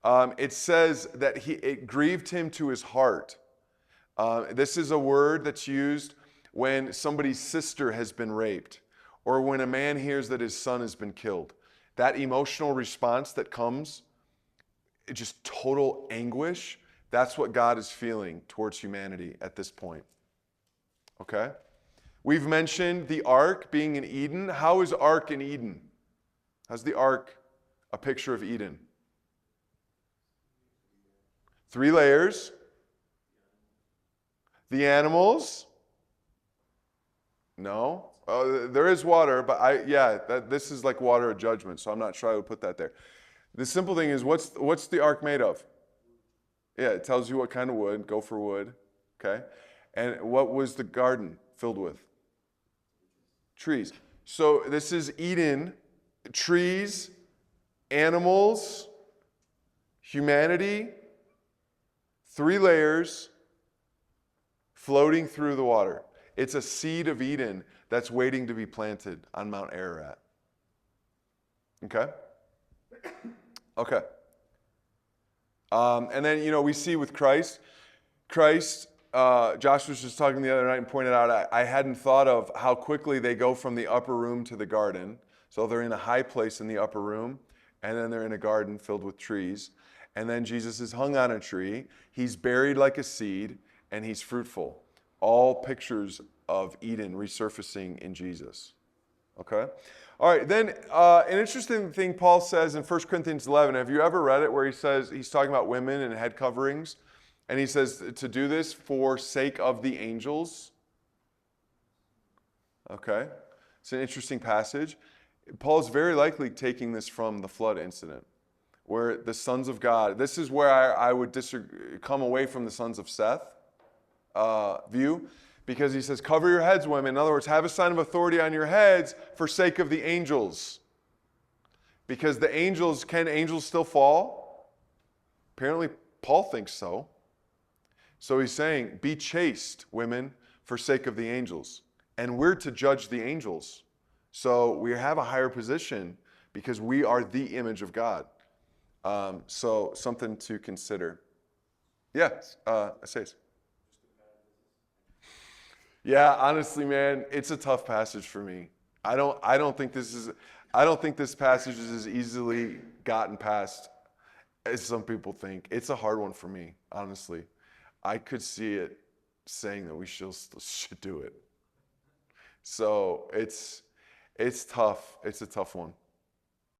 It says that it grieved him to his heart. This is a word that's used when somebody's sister has been raped, or when a man hears that his son has been killed. That emotional response that comes, just total anguish, that's what God is feeling towards humanity at this point. Okay? We've mentioned the ark being in Eden. How is ark in Eden? How's the ark a picture of Eden? 3 layers. The animals? No. There is water, but this is like water of judgment, so I'm not sure I would put that there. The simple thing is, what's the ark made of? Yeah, it tells you what kind of wood. Go for wood. Okay? And what was the garden filled with? Trees. So this is Eden. Trees, animals, humanity, 3 layers floating through the water. It's a seed of Eden that's waiting to be planted on Mount Ararat. Okay? Okay. And then, we see with Christ, Josh was just talking the other night and pointed out, I hadn't thought of how quickly they go from the upper room to the garden. So they're in a high place in the upper room, and then they're in a garden filled with trees. And then Jesus is hung on a tree. He's buried like a seed, and he's fruitful. All pictures of Eden resurfacing in Jesus. Okay? All right, then an interesting thing Paul says in 1 Corinthians 11. Have you ever read it where he says, he's talking about women and head coverings, and he says to do this for sake of the angels? Okay? It's an interesting passage. Paul's very likely taking this from the flood incident, where the sons of God, this is where I would come away from the sons of Seth view, because he says, cover your heads, women. In other words, have a sign of authority on your heads for sake of the angels. Because the angels, can angels still fall? Apparently, Paul thinks so. So he's saying, be chaste, women, for sake of the angels. And we're to judge the angels. So we have a higher position because we are the image of God. So something to consider. Yeah, Asais. Yeah, honestly, man, it's a tough passage for me. I don't think this passage is as easily gotten past as some people think. It's a hard one for me, honestly. I could see it saying that we still should do it. So it's tough. It's a tough one.